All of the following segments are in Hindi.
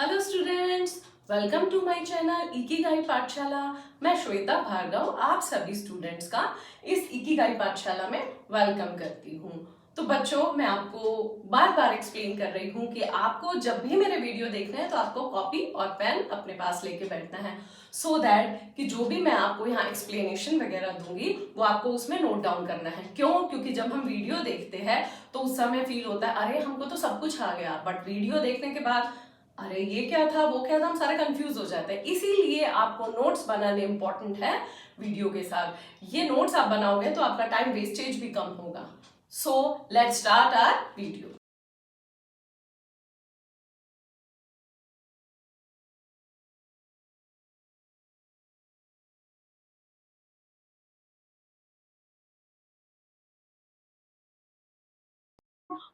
Hello students, welcome to my channel Ikigai Pathshala. मैं श्वेता भार्गव आप सभी स्टूडेंट्स का इस इकिगाई पाठशाला में वेलकम करती हूँ। तो बच्चों, मैं आपको बार बार एक्सप्लेन कर रही हूँ कि आपको जब भी मेरे वीडियो देखने हैं तो आपको कॉपी और पेन अपने पास लेके बैठना है, सो दैट कि जो भी मैं आपको यहाँ एक्सप्लेनेशन वगैरह दूंगी वो आपको उसमें नोट डाउन करना है। क्यों? क्योंकि जब हम वीडियो देखते हैं तो उस समय फील होता है अरे हमको तो सब कुछ आ गया, बट वीडियो देखने के बाद अरे ये क्या था वो क्या था, हम सारे कंफ्यूज हो जाते हैं। इसीलिए आपको नोट्स बनाने इंपॉर्टेंट है वीडियो के साथ। ये नोट्स आप बनाओगे तो आपका टाइम वेस्टेज भी कम होगा। So let's start our video.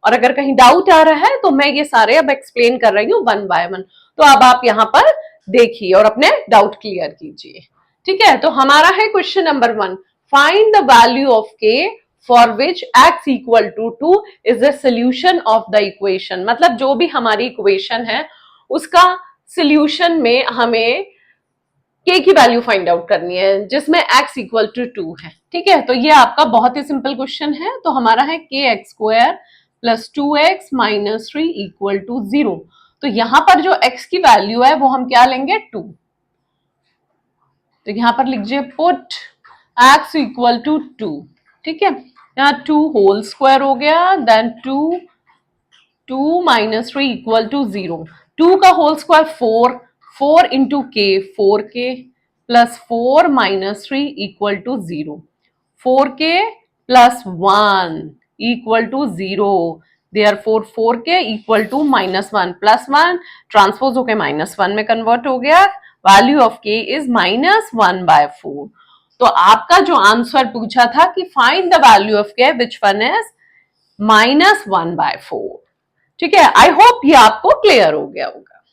और अगर कहीं डाउट आ रहा है तो मैं ये सारे अब एक्सप्लेन कर रही हूँ वन बाय वन। तो अब आप यहाँ पर देखिए और अपने डाउट क्लियर कीजिए। ठीक है, तो हमारा है question number 1, find the value of k for which x equal to 2 is the solution of the equation. मतलब जो भी हमारी इक्वेशन है उसका सोल्यूशन में हमें के की वैल्यू फाइंड आउट करनी है जिसमें x इक्वल टू 2 है। ठीक है, तो ये आपका बहुत ही सिंपल क्वेश्चन है। तो हमारा है के X square plus 2x minus 3 equal to 0। तो यहां पर जो x की वैल्यू है वो हम क्या लेंगे 2। तो यहां पर लिखिए पुट x इक्वल टू 2। ठीक है, यहाँ 2 होल स्क्वायर हो गया, देन 2 माइनस 3 इक्वल टू 0। 2 का होल स्क्वायर 4, 4 इंटू के 4k plus 4 minus 3 equal to 0। 4k plus 1 equal to 0। Therefore 4k equal to minus 1 plus 1 transpose होके माइनस 1 में कन्वर्ट हो गया। Value of k is minus 1/4। तो आपका जो आंसर पूछा था कि find the value of k which one is -1/4। ठीक है, आई होप ये आपको क्लियर हो गया होगा।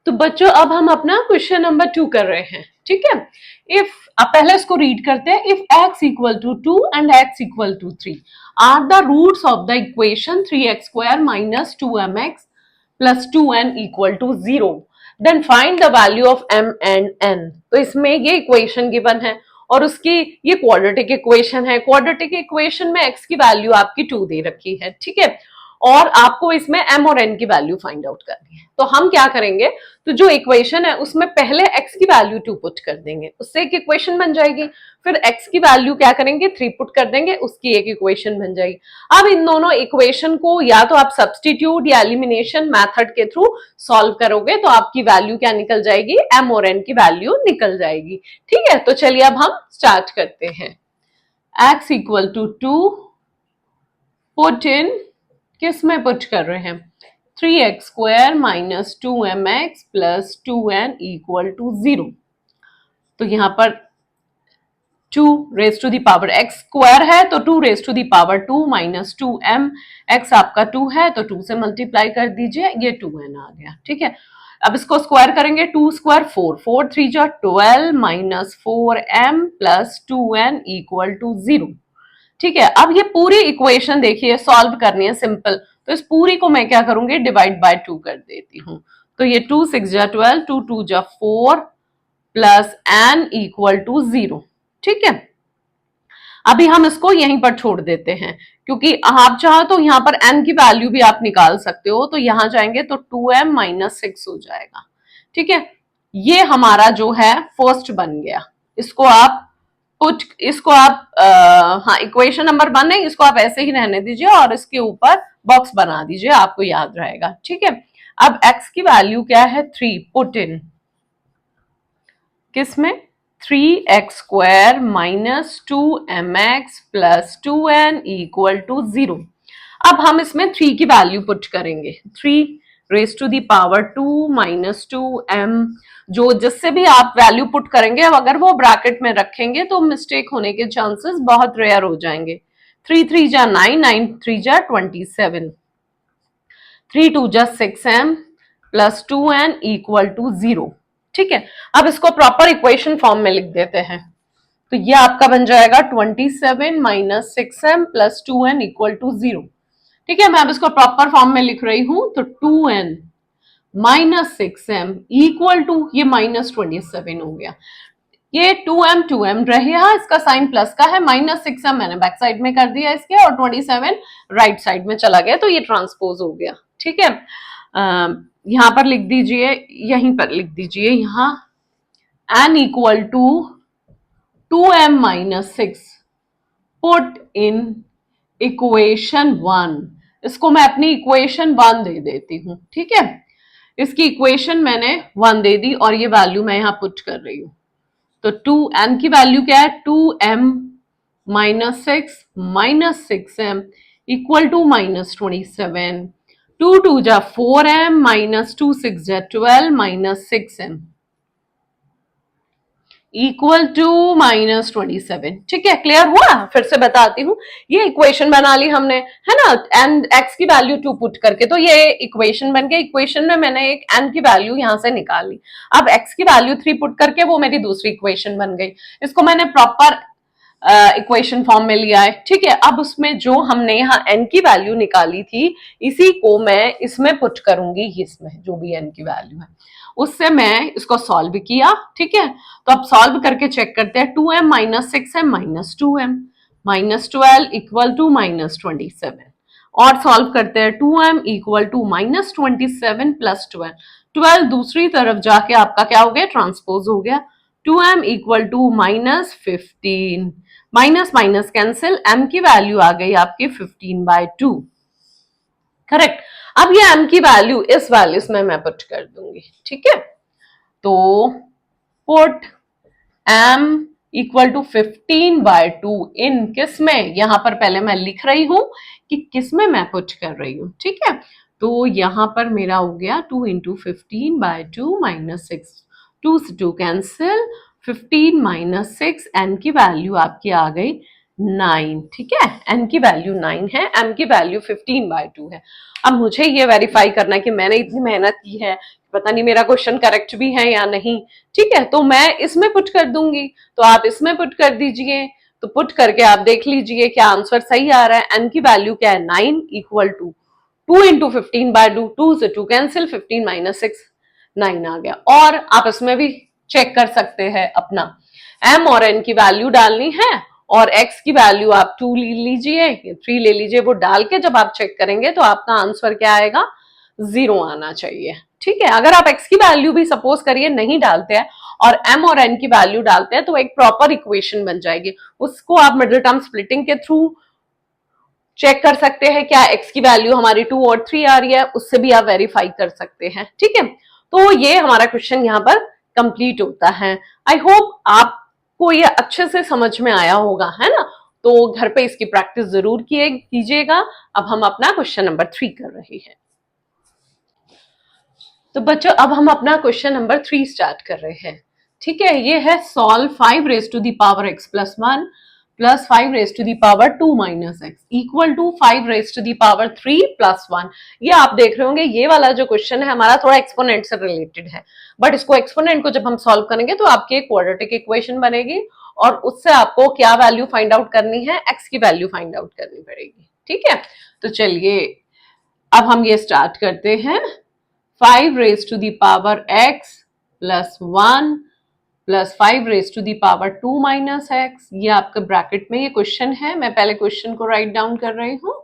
तो बच्चों अब हम अपना क्वेश्चन नंबर 2 कर रहे हैं। ठीक है, इफ अब पहले इसको रीड करते हैं। If x equal to 2 and x equal to 3 are the roots of the equation 3x square minus 2mx plus 2n equal to 0, then find the value of m and n। तो इसमें ये इक्वेशन गिवन है और उसकी ये क्वाड्रेटिक इक्वेशन है। क्वाड्रेटिक इक्वेशन में x की वैल्यू आपकी 2 दे रखी है। ठीक है, और आपको इसमें m और n की वैल्यू फाइंड आउट करनी है। तो हम क्या करेंगे, तो जो इक्वेशन है उसमें पहले x की वैल्यू 2 पुट कर देंगे, उससे एक इक्वेशन बन जाएगी। फिर x की वैल्यू क्या करेंगे 3 पुट कर देंगे, उसकी एक इक्वेशन बन जाएगी। अब इन दोनों इक्वेशन को या तो आप सब्स्टिट्यूट या एलिमिनेशन मेथड के थ्रू सॉल्व करोगे तो आपकी वैल्यू क्या निकल जाएगी, m और n की वैल्यू निकल जाएगी। ठीक है, तो चलिए अब हम स्टार्ट करते हैं। x equal to 2 put in, किस में पुट कर रहे हैं, 3x square minus 2mx plus 2n equal to 0। तो यहां पर 2 raise to the power x square है तो 2 raise to the power 2 minus 2m, x आपका 2 है तो 2 से मल्टीप्लाई कर दीजिए, ये 2n आ गया। ठीक है, अब इसको स्क्वायर करेंगे, 2 स्क्वायर 4, 4 3 जा 12 minus 4m plus 2n equal to 0। ठीक है, अब ये पूरी इक्वेशन देखिए सॉल्व करनी है सिंपल। तो इस पूरी को मैं क्या करूंगी, डिवाइड बाय 2 कर देती हूं। तो ये 2 6 जा 12, 2 2 जा 4 प्लस n इक्वल टू 0। ठीक है, अभी हम इसको यहीं पर छोड़ देते हैं क्योंकि आप चाहो तो यहाँ पर n की वैल्यू भी आप निकाल सकते हो। तो यहां जाएंगे तो 2m माइनस 6 हो जाएगा। ठीक है, ये हमारा जो है फर्स्ट बन गया। इसको आप पुट, इसको आप हाँ इक्वेशन नंबर 1 है, इसको आप ऐसे ही रहने दीजिए और इसके ऊपर बॉक्स बना दीजिए, आपको याद रहेगा। ठीक है, अब x की वैल्यू क्या है 3, पुट इन किसमें 3x square minus 2mx plus 2n equal to 0। अब हम इसमें 3 की वैल्यू पुट करेंगे, 3 raise to the power 2 minus 2m। जो जिससे भी आप वैल्यू पुट करेंगे अगर वो ब्रैकेट में रखेंगे तो मिस्टेक होने के चांसेस बहुत रेयर हो जाएंगे। 3 3 जा 9, 9 3 जा 27, 3 2 जा 6m plus 2n equal to 0। ठीक है, अब इसको प्रॉपर इक्वेशन फॉर्म में लिख देते हैं। तो ये आपका बन जाएगा 27 minus 6m plus 2n equal to 0। ठीक है, मैं अब इसको प्रॉपर फॉर्म में लिख रही हूं। तो 2n -6m इक्वल टू ये -27 हो गया। ये 2m रहेगा, इसका साइन प्लस का है, -6m मैंने बैक साइड में कर दिया इसके, और 27 राइट साइड में चला गया, तो ये ट्रांसपोज हो गया। ठीक है, यहां पर लिख दीजिए, यहीं पर लिख दीजिए, यहां n equal to 2m-6 put in equation 1। इसको मैं अपनी इक्वेशन 1 दे देती हूं। ठीक है, इसकी इक्वेशन मैंने 1 दे दी और ये वैल्यू मैं यहां पुट कर रही हूं। तो 2m की वैल्यू क्या है, 2m-6 इक्वल टू -27। 2 जा 4m -2 6 जा 12 -6m इक्वल टू -27। ठीक है, क्लियर हुआ? फिर से बताती हूँ, ये इक्वेशन बना ली हमने, है ना, एंड x की वैल्यू 2 पुट करके, तो ये इक्वेशन बन गई। इक्वेशन में मैंने एक n की वैल्यू यहां से निकाली, अब x की वैल्यू 3 पुट करके वो मेरी दूसरी इक्वेशन बन गई। इसको मैंने प्रॉपर इक्वेशन फॉर्म में लिया है। ठीक है, अब उसमें जो हमने यहाँ n की वैल्यू निकाली थी, इसी को मैं इसमें पुट करूंगी, इसमें जो भी n की वैल्यू है उससे मैं इसको सॉल्व किया। ठीक है, तो अब सॉल्व करके चेक करते हैं, 2m-6m -2m -12 इक्वल टू -27, और सॉल्व करते हैं, 2m इक्वल टू -27 प्लस 12, 12 दूसरी तरफ जाके आपका क्या हो गया, ट्रांसपोज हो गया। 2m equal to -15, minus minus cancel, m की वैल्यू आ गई आपकी 15/2। करेक्ट, अब ये m की वैल्यू इस वैल्यूज में मैं पुट कर दूंगी। ठीक है, तो पुट m इक्वल टू 15/2 इन किस में, यहां पर पहले मैं लिख रही हूं कि किस में मैं पुट कर रही हूं। ठीक है, तो यहां पर मेरा हो गया 2 × 15/2 -6, 2 से 2 कैंसिल, 15 - 6, n की वैल्यू आपकी आ गई 9। ठीक है, n की वैल्यू 9 है, m की वैल्यू 15/2 है। अब मुझे ये वेरीफाई करना है कि मैंने इतनी मेहनत की है, पता नहीं मेरा क्वेश्चन करेक्ट भी है या नहीं। ठीक है, तो मैं इसमें पुट कर दूंगी, तो आप इसमें पुट कर दीजिए। तो पुट करके आप देख लीजिए क्या आंसर सही आ रहा है। n की वैल्यू क्या है, 9 इक्वल टू 2 × 15/2, 2 से 2 कैंसिल, 15 - 6, 9 आ गया। और आप इसमें भी चेक कर सकते हैं अपना, m और n की वैल्यू डालनी है, और x की वैल्यू आप 2 ले लीजिए, 3 ले लीजिए, वो डाल के जब आप चेक करेंगे तो आपका आंसर क्या आएगा, 0 आना चाहिए। ठीक है, अगर आप x की वैल्यू भी सपोज करिए नहीं डालते हैं और m और n की वैल्यू डालते हैं, तो एक प्रॉपर इक्वेशन बन जाएगी। उसको आप मिडिल टर्म स्प्लिटिंग के थ्रू चेक कर सकते हैं, क्या x की वैल्यू हमारी 2 और 3 आ रही है, उससे भी आप वेरीफाई कर सकते हैं। ठीक है, तो ये हमारा क्वेश्चन यहाँ पर कंप्लीट होता है। आई होप आपको ये अच्छे से समझ में आया होगा, है ना। तो घर पे इसकी प्रैक्टिस जरूर कीजिएगा। अब हम अपना क्वेश्चन नंबर 3 कर रहे हैं। तो बच्चों, अब हम अपना क्वेश्चन नंबर 3 स्टार्ट कर रहे हैं। ठीक है, ये है solve 5 raised to the power x plus 1 plus 5 raised to the power 2 minus x equal to 5 raised to the power 3 plus 1। ये आप देख रहे होंगे, ये वाला जो क्वेश्चन है हमारा थोड़ा एक्सपोनेंट से रिलेटेड है, बट इसको एक्सपोनेंट को जब हम सॉल्व करेंगे तो आपकी एक क्वाड्रेटिक इक्वेशन बनेगी, और उससे आपको क्या वैल्यू फाइंड आउट करनी है, x की वैल्यू फाइंड आउट करनी पड़ेगी। ठीक है, तो चलिए अब हम ये स्टार्ट करते हैं। 5 raised to the power x plus 1 plus 5 raised to the power 2 minus x, ये आपका ब्रैकेट में ये क्वेश्चन है। मैं पहले क्वेश्चन को राइट डाउन कर रही हूँ।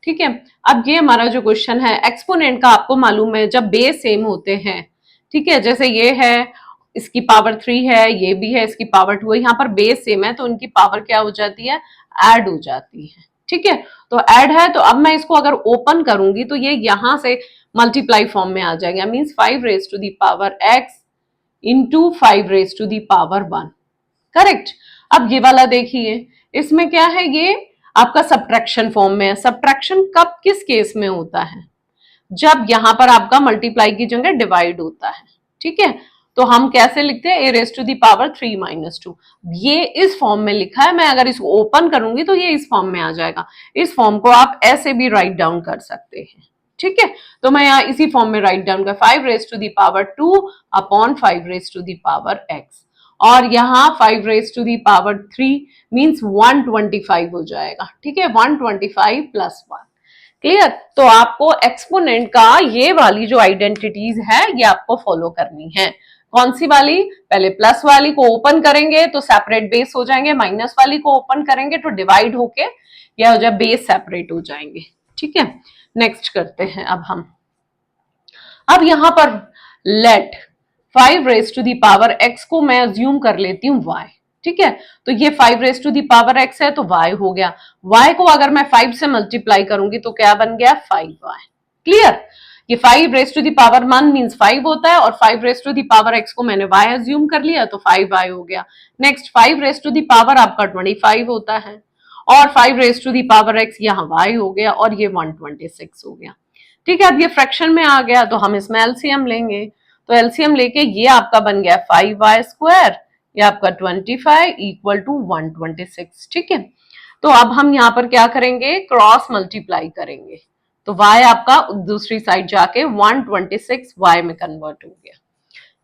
ठीक है, अब ये हमारा जो क्वेश्चन है, एक्सपोनेंट का आपको मालूम है जब बेस सेम होते हैं, ठीक है, जैसे ये है, इसकी पावर 3 है, ये भी है, इसकी पावर 2 है, यहाँ पर बेस सेम है तो इनकी पावर क्या हो जाती है, ऐड हो जाती है। ठीक है, तो ऐड है, तो अब मैं इसको अगर ओपन करूंगी तो ये यहां से मल्टीप्लाई फॉर्म में आ जाएगा, means 5 raised to the power x into 5 raised to the power 1। Correct, अब ये वाला देखिए, इसमें क्या है, ये आपका सब्ट्रैक्शन फॉर्म में है। सब्ट्रैक्शन कब किस केस में होता है, जब यहां पर आपका मल्टीप्लाई की जगह डिवाइड होता है। ठीक है, तो हम कैसे लिखते हैं, a raised to the power 3 minus 2, ये इस फॉर्म में लिखा है। मैं अगर इसको ओपन करूंगी तो ये इस फॉर्म में आ जाएगा। इस फॉर्म को आप ऐसे भी राइट डाउन कर सकते हैं। ठीक है, तो मैं यहाँ इसी फॉर्म में राइट डाउन कर 5 raised to the power 2 upon 5 raised to the power x, और यहाँ 5 raised to the power 3 means 125 हो जाएगा। ठीक है, 125 प्लस 1। क्लियर? तो आपको एक्सपोनेंट का ये वाली जो आइडेंटिटीज है ये आपको फॉलो करनी है। कौन सी वाली? पहले प्लस वाली को ओपन करेंगे तो सेपरेट बेस हो जाएंगे, माइनस वाली को ओपन करेंगे तो डिवाइड होके या हो जाए बेस सेपरेट हो जाएंगे। ठीक है, नेक्स्ट करते हैं अब यहां पर let 5 raise to the power x को मैं अज्यूम कर लेती हूं y। ठीक है, तो ये 5 raise to the power x है तो y हो गया। y को अगर मैं 5 से मल्टीप्लाई करूंगी तो क्या बन गया? 5y। क्लियर? ये 5 raise to the power 1 means 5 होता है और 5 raise to the power x को मैंने y अज्यूम कर लिया तो 5y हो गया। Next 5 raise to the power आपका 25 होता है और 5 raise to the power x यहाँ y हो गया और ये 126 हो गया। ठीक है, अब ये फ्रैक्शन में आ गया तो हम इसमें एलसीएम लेंगे, तो एलसीएम लेके ये आपका बन गया 5y², ये आपका 25 इक्वल टू 126। ठीक है, तो अब हम यहाँ पर क्या करेंगे? क्रॉस मल्टीप्लाई करेंगे तो y आपका दूसरी साइड जाके 126y में कन्वर्ट हो गया।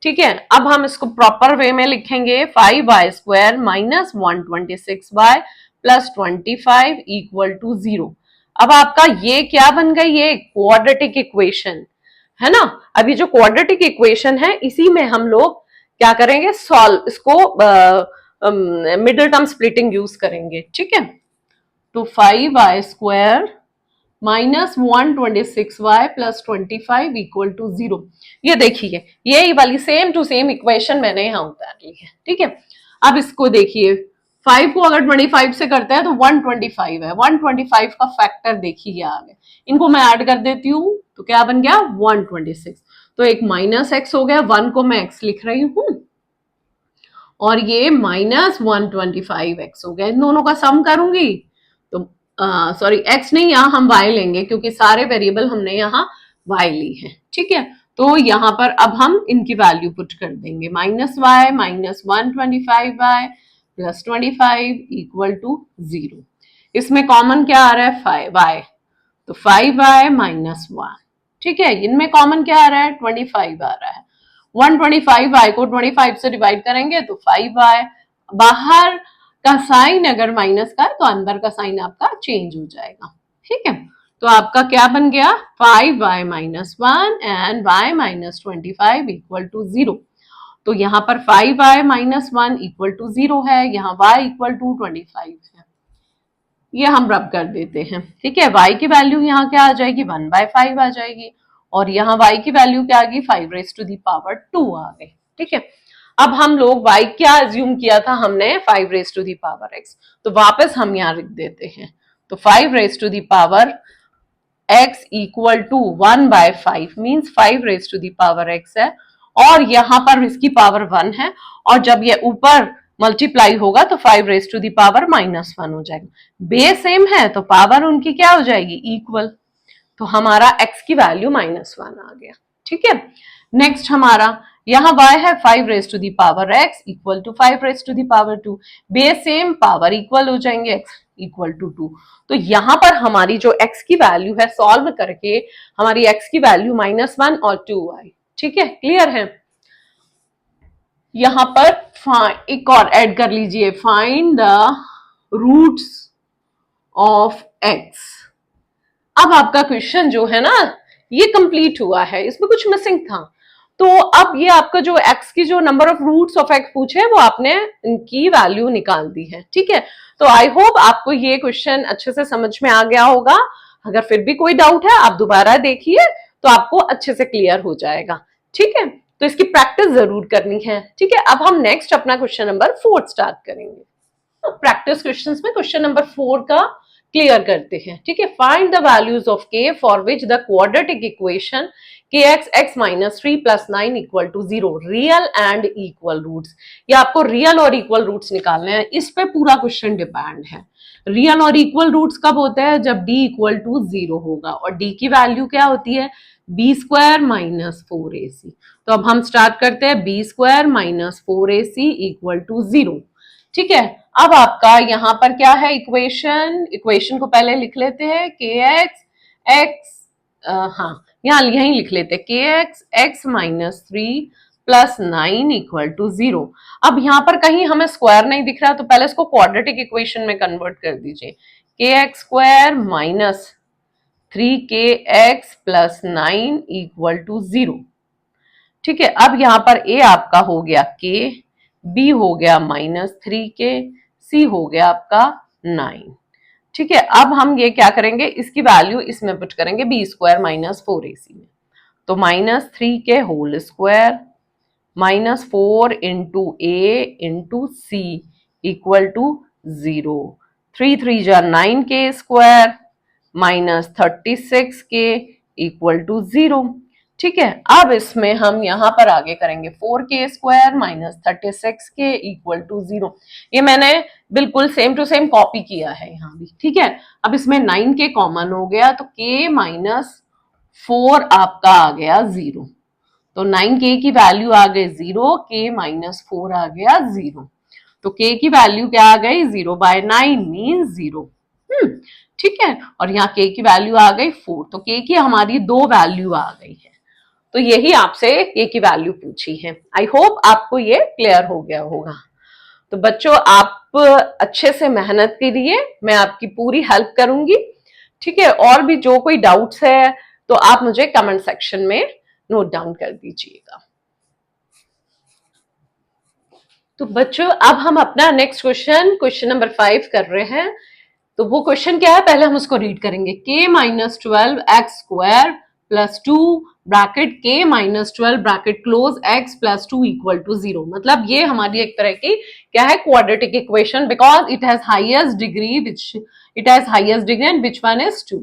ठीक है, अब हम इसको प्रॉपर वे में लिखेंगे 5y² minus 126y plus 25 equal to 0। अब आपका ये क्या बन गई? ये क्वाड्रेटिक इक्वेशन है ना। अब ये जो क्वाड्रेटिक इक्वेशन है इसी में हम लोग क्या करेंगे? सॉल्व इसको मिडिल टर्म स्प्लिटिंग यूज करेंगे। ठीक है, तो 5y² minus 126y plus 25 equal to 0। ये देखिए ये वाली सेम टू सेम इक्वेशन मैंने यहां उतार ली है। ठीक है, अब इसको देखिए 5 को अगर 25 से करते हैं तो 125 है, 125 का फैक्टर देखिए आ गया, इनको मैं ऐड कर देती हूँ तो क्या बन गया? 126। तो एक माइनस एक्स हो गया, 1 को मैं एक्स लिख रही हूं और ये माइनस 125x हो गया। इन दोनों का सम करूंगी तो सॉरी एक्स नहीं, यहाँ हम y लेंगे क्योंकि सारे वेरिएबल हमने यहाँ y ली है। ठीक है, तो यहाँ पर अब हम इनकी वैल्यू पुट कर देंगे, minus y minus 125y plus 25 equal to 0। इसमें कॉमन क्या आ रहा है? y, तो 5y माइनस 1। ठीक है, इनमें कॉमन क्या आ रहा है? 25 आ रहा है। 125y को 25 से डिवाइड करेंगे तो 5y, बाहर का साइन अगर माइनस का है तो अंदर का साइन आपका चेंज हो जाएगा। ठीक है, तो आपका क्या बन गया? 5y minus 1 and y minus 25 equal to 0। तो यहाँ पर 5y माइनस 1 इक्वल टू 0 है, यहाँ y इक्वल टू 25 है। ये हम रब कर देते हैं। ठीक है, y की वैल्यू यहाँ क्या आ जाएगी? 1/5 आ जाएगी और यहाँ y की वैल्यू क्या आ गई? 5 रेज टू दी पावर 2 आ गई। ठीक है, अब हम लोग y क्या अज्यूम किया था हमने? 5 raise to the power x, तो वापस हम यहाँ लिख देते हैं। तो 5 raise to the power x equal to 1/5 means 5 raise to the power x है और यहाँ पर इसकी पावर 1 है और जब ये ऊपर मल्टीप्लाई होगा तो 5 रेज टू दी पावर -1 हो जाएगा। बेस सेम है तो पावर उनकी क्या हो जाएगी? इक्वल। तो हमारा x की वैल्यू -1 आ गया। ठीक है, नेक्स्ट हमारा यहाँ y है 5 raise to the power x equal to 5 raise to the power 2। Base same, power equal हो जाएंगे, x इक्वल टू 2। तो यहाँ पर हमारी जो x की वैल्यू है सॉल्व करके हमारी x की वैल्यू -1 और 2 आई। ठीक है, क्लियर है? यहां पर एक और ऐड कर लीजिए, find the roots of x। अब आपका क्वेश्चन जो है ना ये कंप्लीट हुआ है, इसमें कुछ मिसिंग था। तो अब ये आपका जो x की जो number of roots of x पूछे वो आपने इनकी वैल्यू निकाल दी है। ठीक है, तो आई होप आपको ये क्वेश्चन अच्छे से समझ में आ गया होगा। अगर फिर भी कोई डाउट है आप दोबारा देखिए तो आपको अच्छे से क्लियर हो जाएगा। ठीक है, तो इसकी प्रैक्टिस जरूर करनी है। ठीक है, अब हम नेक्स्ट अपना क्वेश्चन नंबर 4 स्टार्ट करेंगे। तो प्रैक्टिस क्वेश्चंस में क्वेश्चन नंबर 4 का क्लियर करते हैं। ठीक है, find the values of k for which the quadratic equation kx x minus 3 plus 9 equal to 0 real and equal roots. ये आपको रियल और इक्वल रूट्स निकालने हैं, इस पे पूरा क्वेश्चन डिपेंड है। रियल और इक्वल रूट्स कब होते हैं? जब d इक्वल टू 0 होगा और d की वैल्यू क्या होती है? b² minus 4ac। तो अब हम स्टार्ट करते हैं, b² minus 4ac equal to 0। ठीक है, अब आपका यहाँ पर क्या है इक्वेशन को पहले लिख लेते हैं, kx x हाँ यहाँ यहीं लिख लेते हैं, kx x minus 3 plus 9 equal to 0। अब यहाँ पर कहीं हमें स्क्वायर नहीं दिख रहा तो पहले इसको क्वाड्रेटिक इक्वेशन में कन्वर्ट कर दीजिए, kx² minus 3kx plus 9 equal to 0। ठीक है, अब यहां पर a आपका हो गया k, b हो गया -3k, c हो गया आपका 9। ठीक है, अब हम ये क्या करेंगे, इसकी वैल्यू इसमें पुट करेंगे b स्क्वायर माइनस 4ac में। तो -3k whole square -4 into A into C equal to 0। 3 3 जा 9k square -36k equal to 0। ठीक है, अब इसमें हम यहां पर आगे करेंगे 4k square -36k equal to 0। ये मैंने बिल्कुल सेम टू सेम कॉपी किया है यहाँ भी। ठीक है, अब इसमें 9k कॉमन हो गया तो k -4 आपका आ गया 0। तो 9k की वैल्यू आ गई 0, k -4 आ गया 0। तो k की वैल्यू क्या आ गई, 0/9 मीन 0। ठीक है, और यहाँ k की वैल्यू आ गई 4। तो k की हमारी दो वैल्यू आ गई है। तो यही आपसे k की वैल्यू पूछी है। आई होप आपको ये क्लियर हो गया होगा। तो बच्चों, आप अच्छे से मेहनत कीजिए, मैं आपकी पूरी हेल्प करूंगी। ठीक है, और भी जो कोई डाउट्स है तो आप मुझे कमेंट सेक्शन में नोट डाउन कर दीजिएगा। तो बच्चों, अब हम अपना नेक्स्ट क्वेश्चन नंबर 5 कर रहे हैं। तो वो क्वेश्चन क्या है, पहले हम उसको रीड करेंगे। k -12 x square plus 2 bracket k -12 bracket close x plus 2 equal to 0। मतलब ये हमारी एक तरह की क्या है, quadratic equation, because it has highest degree and which one is 2।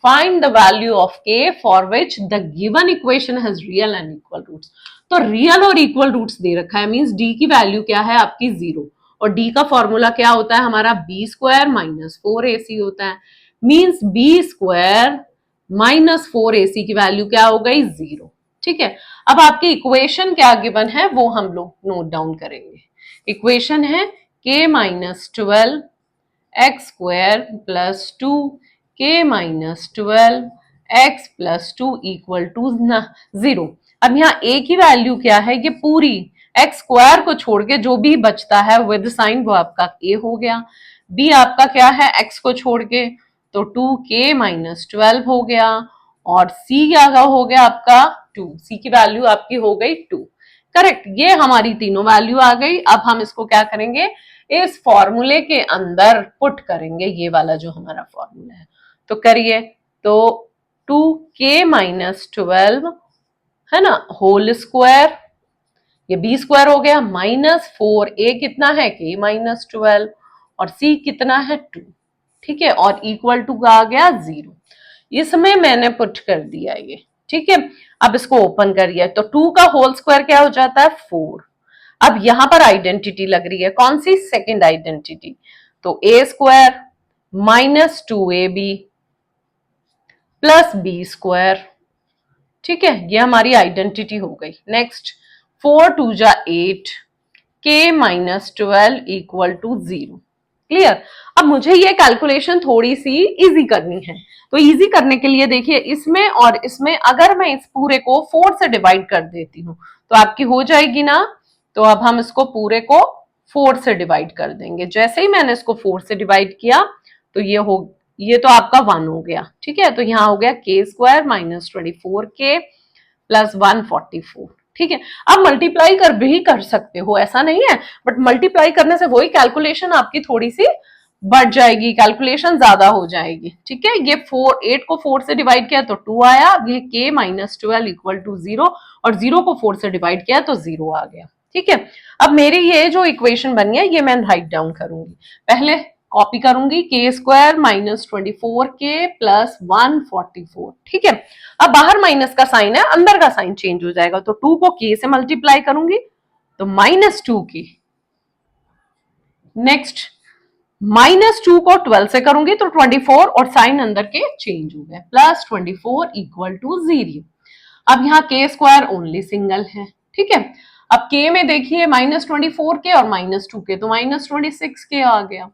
Find the value of k for which the given equation has real and equal roots. तो रियल और इक्वल रूट्स दे रखा है, मींस d की वैल्यू क्या है आपकी 0, और d का फॉर्मूला क्या होता है हमारा, बी स्क्वायर -4ac होता है। मींस बी स्क्वायर -4ac की वैल्यू क्या हो गई, 0। ठीक है, अब आपकी इक्वेशन क्या गिवन है वो हम लोग नोट डाउन करेंगे। इक्वेशन है k -12 x square plus 2 k -12 x plus 2 equal to 0। अब यहाँ a की वैल्यू क्या है, ये पूरी x स्क्वायर को छोड़ के जो भी बचता है विद साइन वो आपका a हो गया। b आपका क्या है, x को छोड़ के, तो 2k -12 हो गया, और c क्या हो गया आपका 2। c की वैल्यू आपकी हो गई 2। करेक्ट, ये हमारी तीनों वैल्यू आ गई। अब हम इसको क्या करेंगे, इस फॉर्मूले के अंदर पुट करेंगे, ये वाला जो हमारा फॉर्मूला है। तो करिए, तो 2k -12 है ना होल स्क्वायर, ये बी स्क्वायर हो गया, -4 a कितना है k -12, और c कितना है 2। ठीक है, और इक्वल टू का आ गया 0। इसमें मैंने पुट कर दिया ये। ठीक है, अब इसको ओपन करिए, तो 2 का होल स्क्वायर क्या हो जाता है 4। अब यहां पर आइडेंटिटी लग रही है, कौन सी, सेकेंड आइडेंटिटी। तो a square -2ab plus B square. ठीक है, ये हमारी आइडेंटिटी हो गई। नेक्स्ट 4 2 जा 8, k -12 इक्वल टू 0। क्लियर। अब मुझे ये कैलकुलेशन थोड़ी सी इजी करनी है, तो इजी करने के लिए देखिए, इसमें और इसमें अगर मैं इस पूरे को 4 से डिवाइड कर देती हूँ तो आपकी हो जाएगी ना। तो अब हम इसको पूरे को 4 से डिवाइड कर देंगे। जैसे ही मैंने इसको 4 से डिवाइड किया तो ये तो आपका 1 हो गया। ठीक है, तो यहाँ हो गया k स्क्वायर -24k प्लस 144। ठीक है, अब मल्टीप्लाई कर भी कर सकते हो, ऐसा नहीं है, बट मल्टीप्लाई करने से वही कैलकुलेशन आपकी थोड़ी सी बढ़ जाएगी, कैलकुलेशन ज्यादा हो जाएगी। ठीक है, ये 8 को 4 से डिवाइड किया तो 2 आया। अब ये k -12 इक्वल टू 0, और 0 को 4 से डिवाइड किया तो 0 आ गया। ठीक है, अब मेरी ये जो इक्वेशन बनी है ये मैं राइट डाउन करूंगी। पहले कॉपी करूंगी, k स्क्वायर -24k प्लस 144। ठीक है, अब बाहर माइनस का साइन है, अंदर का साइन चेंज हो जाएगा, तो 2 को k से मल्टीप्लाई करूंगी तो -2k। नेक्स्ट -2 को 12 से करूंगी तो 24, और साइन अंदर के चेंज हो गए, प्लस 24 इक्वल टू 0। अब यहाँ k स्क्वायर ओनली सिंगल है। ठीक है, अब k में देखिए -24k और -2k, तो -26k आ गया।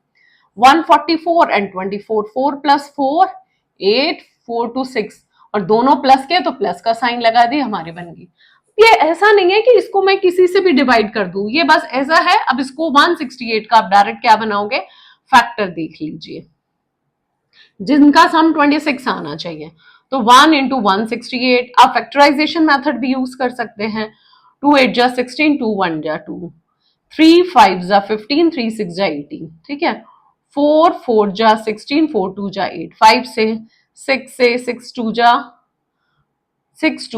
144 एंड 24, 4 + 4 8, 4 to 6, और दोनों प्लस के तो प्लस का साइन लगा दी, हमारी बन गई। ये ऐसा नहीं है कि इसको मैं किसी से भी डिवाइड कर दूं, ये बस ऐसा है। अब इसको 168 का आप डायरेक्ट क्या बनाओगे, फैक्टर देख लीजिए। जिनका सम 26 आना चाहिए। तो 1 इंटू 168, आप फैक्टराइजेशन मेथड भी यूज कर सकते हैं। 2 8 जा 16, 2 1 जा 2, 3 5 जा 15, 3 6 जा 18, ठीक है। 4 4 जा 16, 4 2 जा 8, 5 से 6 2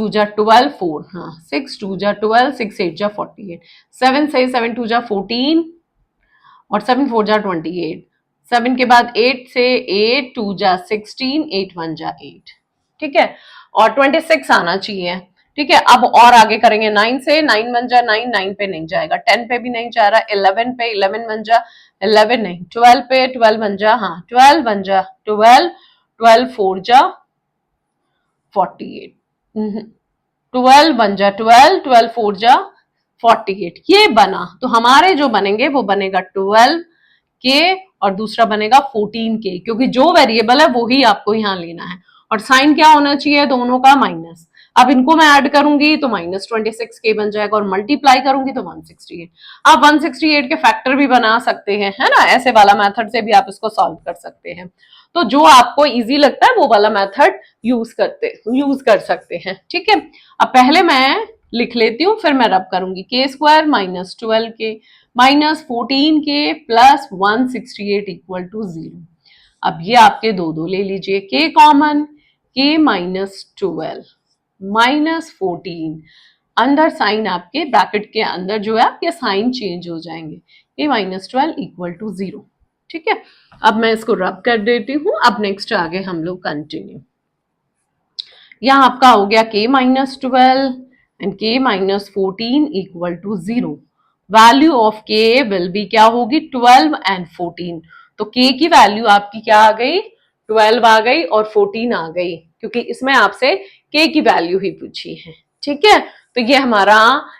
जा 12, 4, हाँ 6 2 जा 12, 6 8 जा 48, 7 से 7 2 जा 14 और 7 4 जा 28, 7 के बाद 8 से 8 2 जा 16, 8 1 जा 8, ठीक है। और 26 आना चाहिए, ठीक है। अब और आगे करेंगे 9 से, 9 1 जा 9, 9 पे नहीं जाएगा, 10 पे भी नहीं जा रहा, 11 पे 11 1 जा 11 नहीं, 12 पे 12 1 जा, हाँ 12 1 जा 12, 12 4 जा 48, 12 1 जा 12, 12 4 जा 48, ये बना। तो हमारे जो बनेंगे वो बनेगा 12 के और दूसरा बनेगा 14 के, क्योंकि जो वेरिएबल है वो ही आपको यहाँ लेना है। और साइन क्या होना चाहिए, दोनों का माइनस। अब इनको मैं ऐड करूंगी तो -26 के बन जाएगा, और मल्टीप्लाई करूंगी तो 168। आप 168 के फैक्टर भी बना सकते हैं, है ना, ऐसे वाला मेथड से भी आप इसको सॉल्व कर सकते हैं। तो जो आपको इजी लगता है वो वाला मेथड यूज कर सकते हैं, ठीक है। अब पहले मैं लिख लेती हूँ, फिर मैं रब करूंगी। k² -12 के -14 के प्लस 168 इक्वल टू 0। अब ये आपके दो दो ले लीजिए, k कॉमन, k -12 -14, अंदर साइन आपके ब्रैकेट के अंदर जो है आपके साइन चेंज हो जाएंगे, k -12 इक्वल टू 0, ठीक है। अब मैं इसको रब कर देती हूँ। अब नेक्स्ट आगे हम लोग कंटिन्यू। यहाँ आपका हो गया k -12 and k -14 equal to 0। Value of k will be क्या होगी, 12 एंड 14। तो k की वैल्यू आपकी क्या आ गई, 12 आ गई और 14 आ गई, क्योंकि इसमें आपसे k की वैल्यू ही पूछी है, ठीक है। तो ये हमारा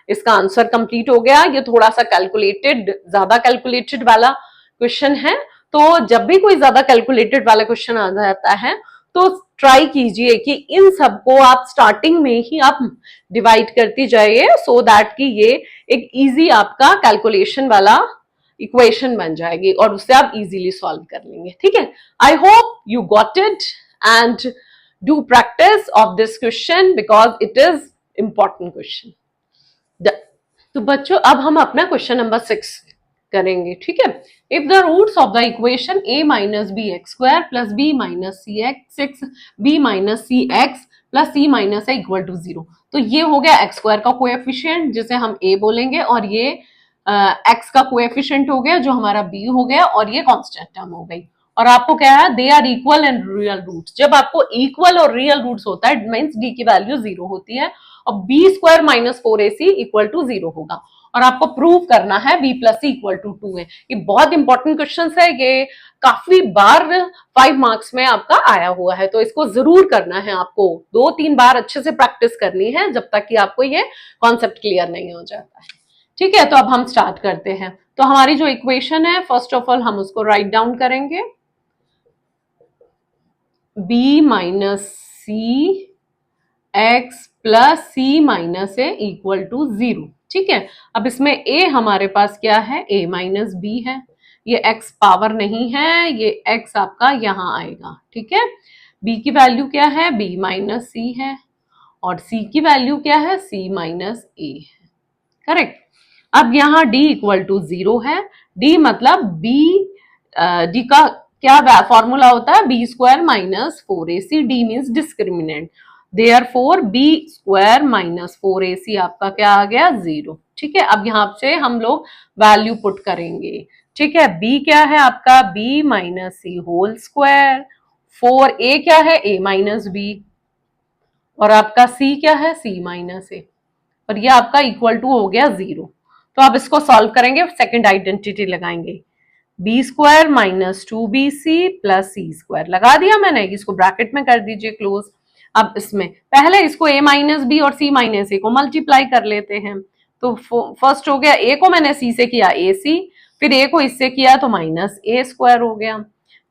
इसका आंसर कंप्लीट हो गया। ये थोड़ा सा ज्यादा कैलकुलेटेड वाला क्वेश्चन है। तो जब भी कोई ज्यादा कैलकुलेटेड वाला क्वेश्चन आ जाता है तो ट्राई कीजिए कि इन सबको आप स्टार्टिंग में ही आप डिवाइड करती जाइए, सो दैट कि ये एक इजी आपका कैलकुलेशन वाला इक्वेशन बन जाएगी और उससे आप इजीली सॉल्व कर लेंगे, ठीक है। I hope you got it and do practice of this question because it is important question. तो बच्चों अब हम अपना क्वेश्चन नंबर 6 करेंगे, ठीक है। If the roots of the equation a minus B X square plus b minus C X 6 b minus C X plus c minus A equal to 0। तो ये हो गया एक्स स्क्वायर का कोएफिशिएंट जिसे हम a बोलेंगे, और ये x का कोएफिशिएंट हो गया जो हमारा b हो गया, और ये कांस्टेंट टर्म हो गई। और आपको क्या है, they are equal and real roots. जब आपको इक्वल और रियल रूट्स होता है, इट मींस d की वैल्यू 0 होती है और b square minus 4ac equal to 0 होगा। और आपको प्रूव करना है b plus C equal to 2 है। ये बहुत इंपॉर्टेंट क्वेश्चन है, ये काफी बार 5 मार्क्स में आपका आया हुआ है, तो इसको जरूर करना है। आपको 2-3 बार अच्छे से प्रैक्टिस करनी है जब तक कि आपको ये कॉन्सेप्ट क्लियर नहीं हो जाता है, ठीक है। तो अब हम स्टार्ट करते हैं। तो हमारी जो इक्वेशन है, फर्स्ट ऑफ ऑल हम उसको राइट डाउन करेंगे, b minus C X plus C minus A equal to 0, ठीक है। अब इसमें a हमारे पास क्या है, a माइनस बी है। ये x पावर नहीं है, ये x आपका यहां आएगा, ठीक है। b की वैल्यू क्या है, b माइनस सी है, और c की वैल्यू क्या है, c माइनस ए है, करेक्ट। अब यहाँ d इक्वल टू 0 है। d मतलब b, d का क्या फॉर्मूला होता है, B square minus 4ac। d means discriminant, therefore b square minus 4ac आपका क्या आ गया, 0, ठीक है। अब यहाँ से हम लोग वैल्यू पुट करेंगे, ठीक है। b क्या है आपका, b माइनस सी होल स्क्वायर, 4a क्या है, a माइनस बी, और आपका c क्या है, c माइनस ए, और ये आपका इक्वल टू हो गया 0। तो आप इसको सॉल्व करेंगे, सेकंड आइडेंटिटी लगाएंगे, b square minus 2bc plus c square लगा दिया मैंने, इसको ब्रैकेट में कर दीजिए क्लोज। अब इसमें पहले इसको a माइनस बी और c माइनस ए को मल्टीप्लाई कर लेते हैं। तो फर्स्ट हो गया, a को मैंने c से किया ac, फिर a को इससे किया तो माइनस ए स्क्वायर हो गया,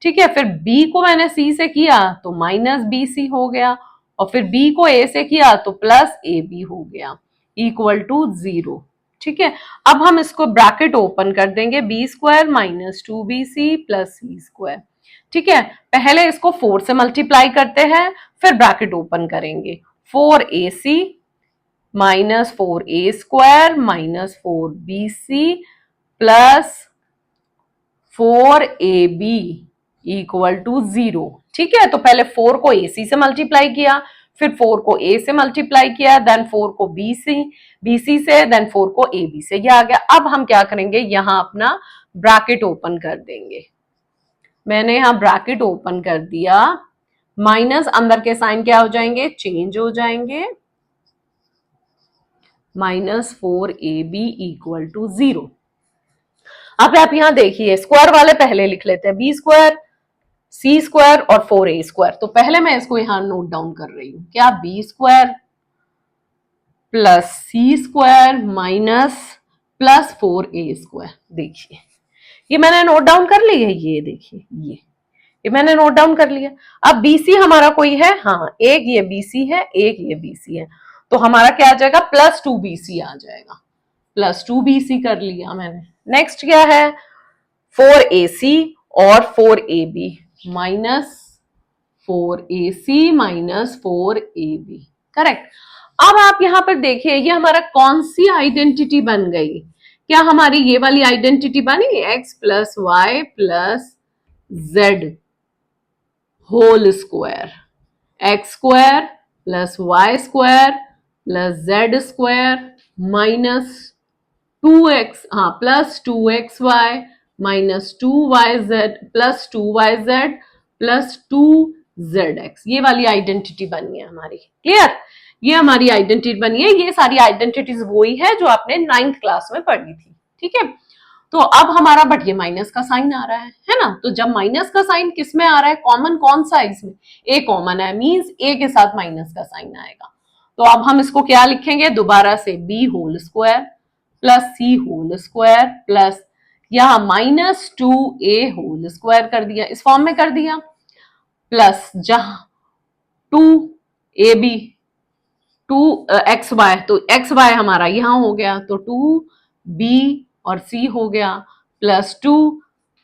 ठीक है। फिर b को मैंने c से किया तो माइनस बी सी हो गया, और फिर b को a से किया तो प्लस ए बी हो गया, इक्वल टू 0, ठीक है। अब हम इसको ब्रैकेट ओपन कर देंगे, b square minus 2bc plus c square, ठीक है, पहले इसको 4 से मल्टीप्लाई करते हैं, फिर ब्रैकेट ओपन करेंगे, 4ac minus 4a² minus 4bc plus 4ab equal to 0। ठीक है, तो पहले 4 को ac से मल्टीप्लाई किया, फिर 4 को a से मल्टीप्लाई किया, देन 4 को bc से, देन 4 को ab से, ये आ गया। अब हम क्या करेंगे, यहां अपना ब्रैकेट ओपन कर देंगे। मैंने यहां ब्रैकेट ओपन कर दिया, माइनस अंदर के साइन क्या हो जाएंगे, चेंज हो जाएंगे, माइनस 4ab इक्वल टू 0। अब आप यहां देखिए, स्क्वायर वाले पहले लिख लेते हैं, b² c² और 4a²। तो पहले मैं इसको यहां नोट डाउन कर रही हूं, क्या b² plus c² minus plus 4a²। देखिए ये मैंने नोट डाउन कर ली है, ये देखिए ये मैंने नोट डाउन कर लिया। अब BC हमारा कोई है, हाँ एक ये BC है, एक ये BC है, तो हमारा क्या आ जाएगा, प्लस 2BC आ जाएगा, प्लस 2BC कर लिया मैंने। नेक्स्ट क्या है, 4AC और 4AB minus 4AC minus 4AB, correct. अब आप यहां पर देखिए, ये हमारा कौन सी आइडेंटिटी बन गई, क्या हमारी ये वाली आइडेंटिटी बनी, x plus Y plus Z whole square, x² plus y² plus z² minus 2x, हाँ plus 2xy minus 2yz plus 2yz plus 2zx, ये वाली आइडेंटिटी बनी है हमारी। क्लियर, ये हमारी आइडेंटिटी बनी है। ये सारी आइडेंटिटीज वही है जो आपने 9th क्लास में पढ़ी थी। ठीक है, तो अब हमारा बट ये माइनस का साइन आ रहा है ना, तो जब माइनस का साइन किस में आ रहा है, कॉमन कौन सा है इसमें, ए कॉमन है, मींस ए के साथ माइनस का साइन आएगा। तो अब हम इसको क्या लिखेंगे, दोबारा से b whole square plus c whole square plus यहां माइनस 2a होल स्क्वायर कर दिया, इस फॉर्म में कर दिया, प्लस जहां 2ab 2xy, तो xy हमारा यहां हो गया, तो 2b और c हो गया प्लस 2,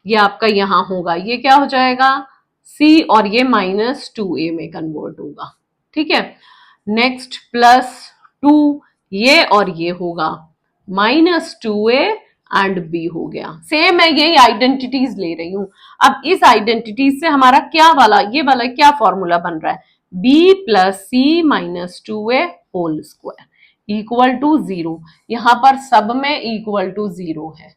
ये आपका यहां होगा, ये क्या हो जाएगा c और ये माइनस 2a में कन्वर्ट होगा। ठीक है, नेक्स्ट प्लस 2, ये और ये होगा माइनस 2a एंड b हो गया। सेम है, यही आइडेंटिटीज ले रही हूं। अब इस आइडेंटिटीज से हमारा क्या वाला, ये वाला क्या फॉर्मूला बन रहा है, b plus c minus 2a whole square equal to 0। यहां पर सब में इक्वल टू 0 है,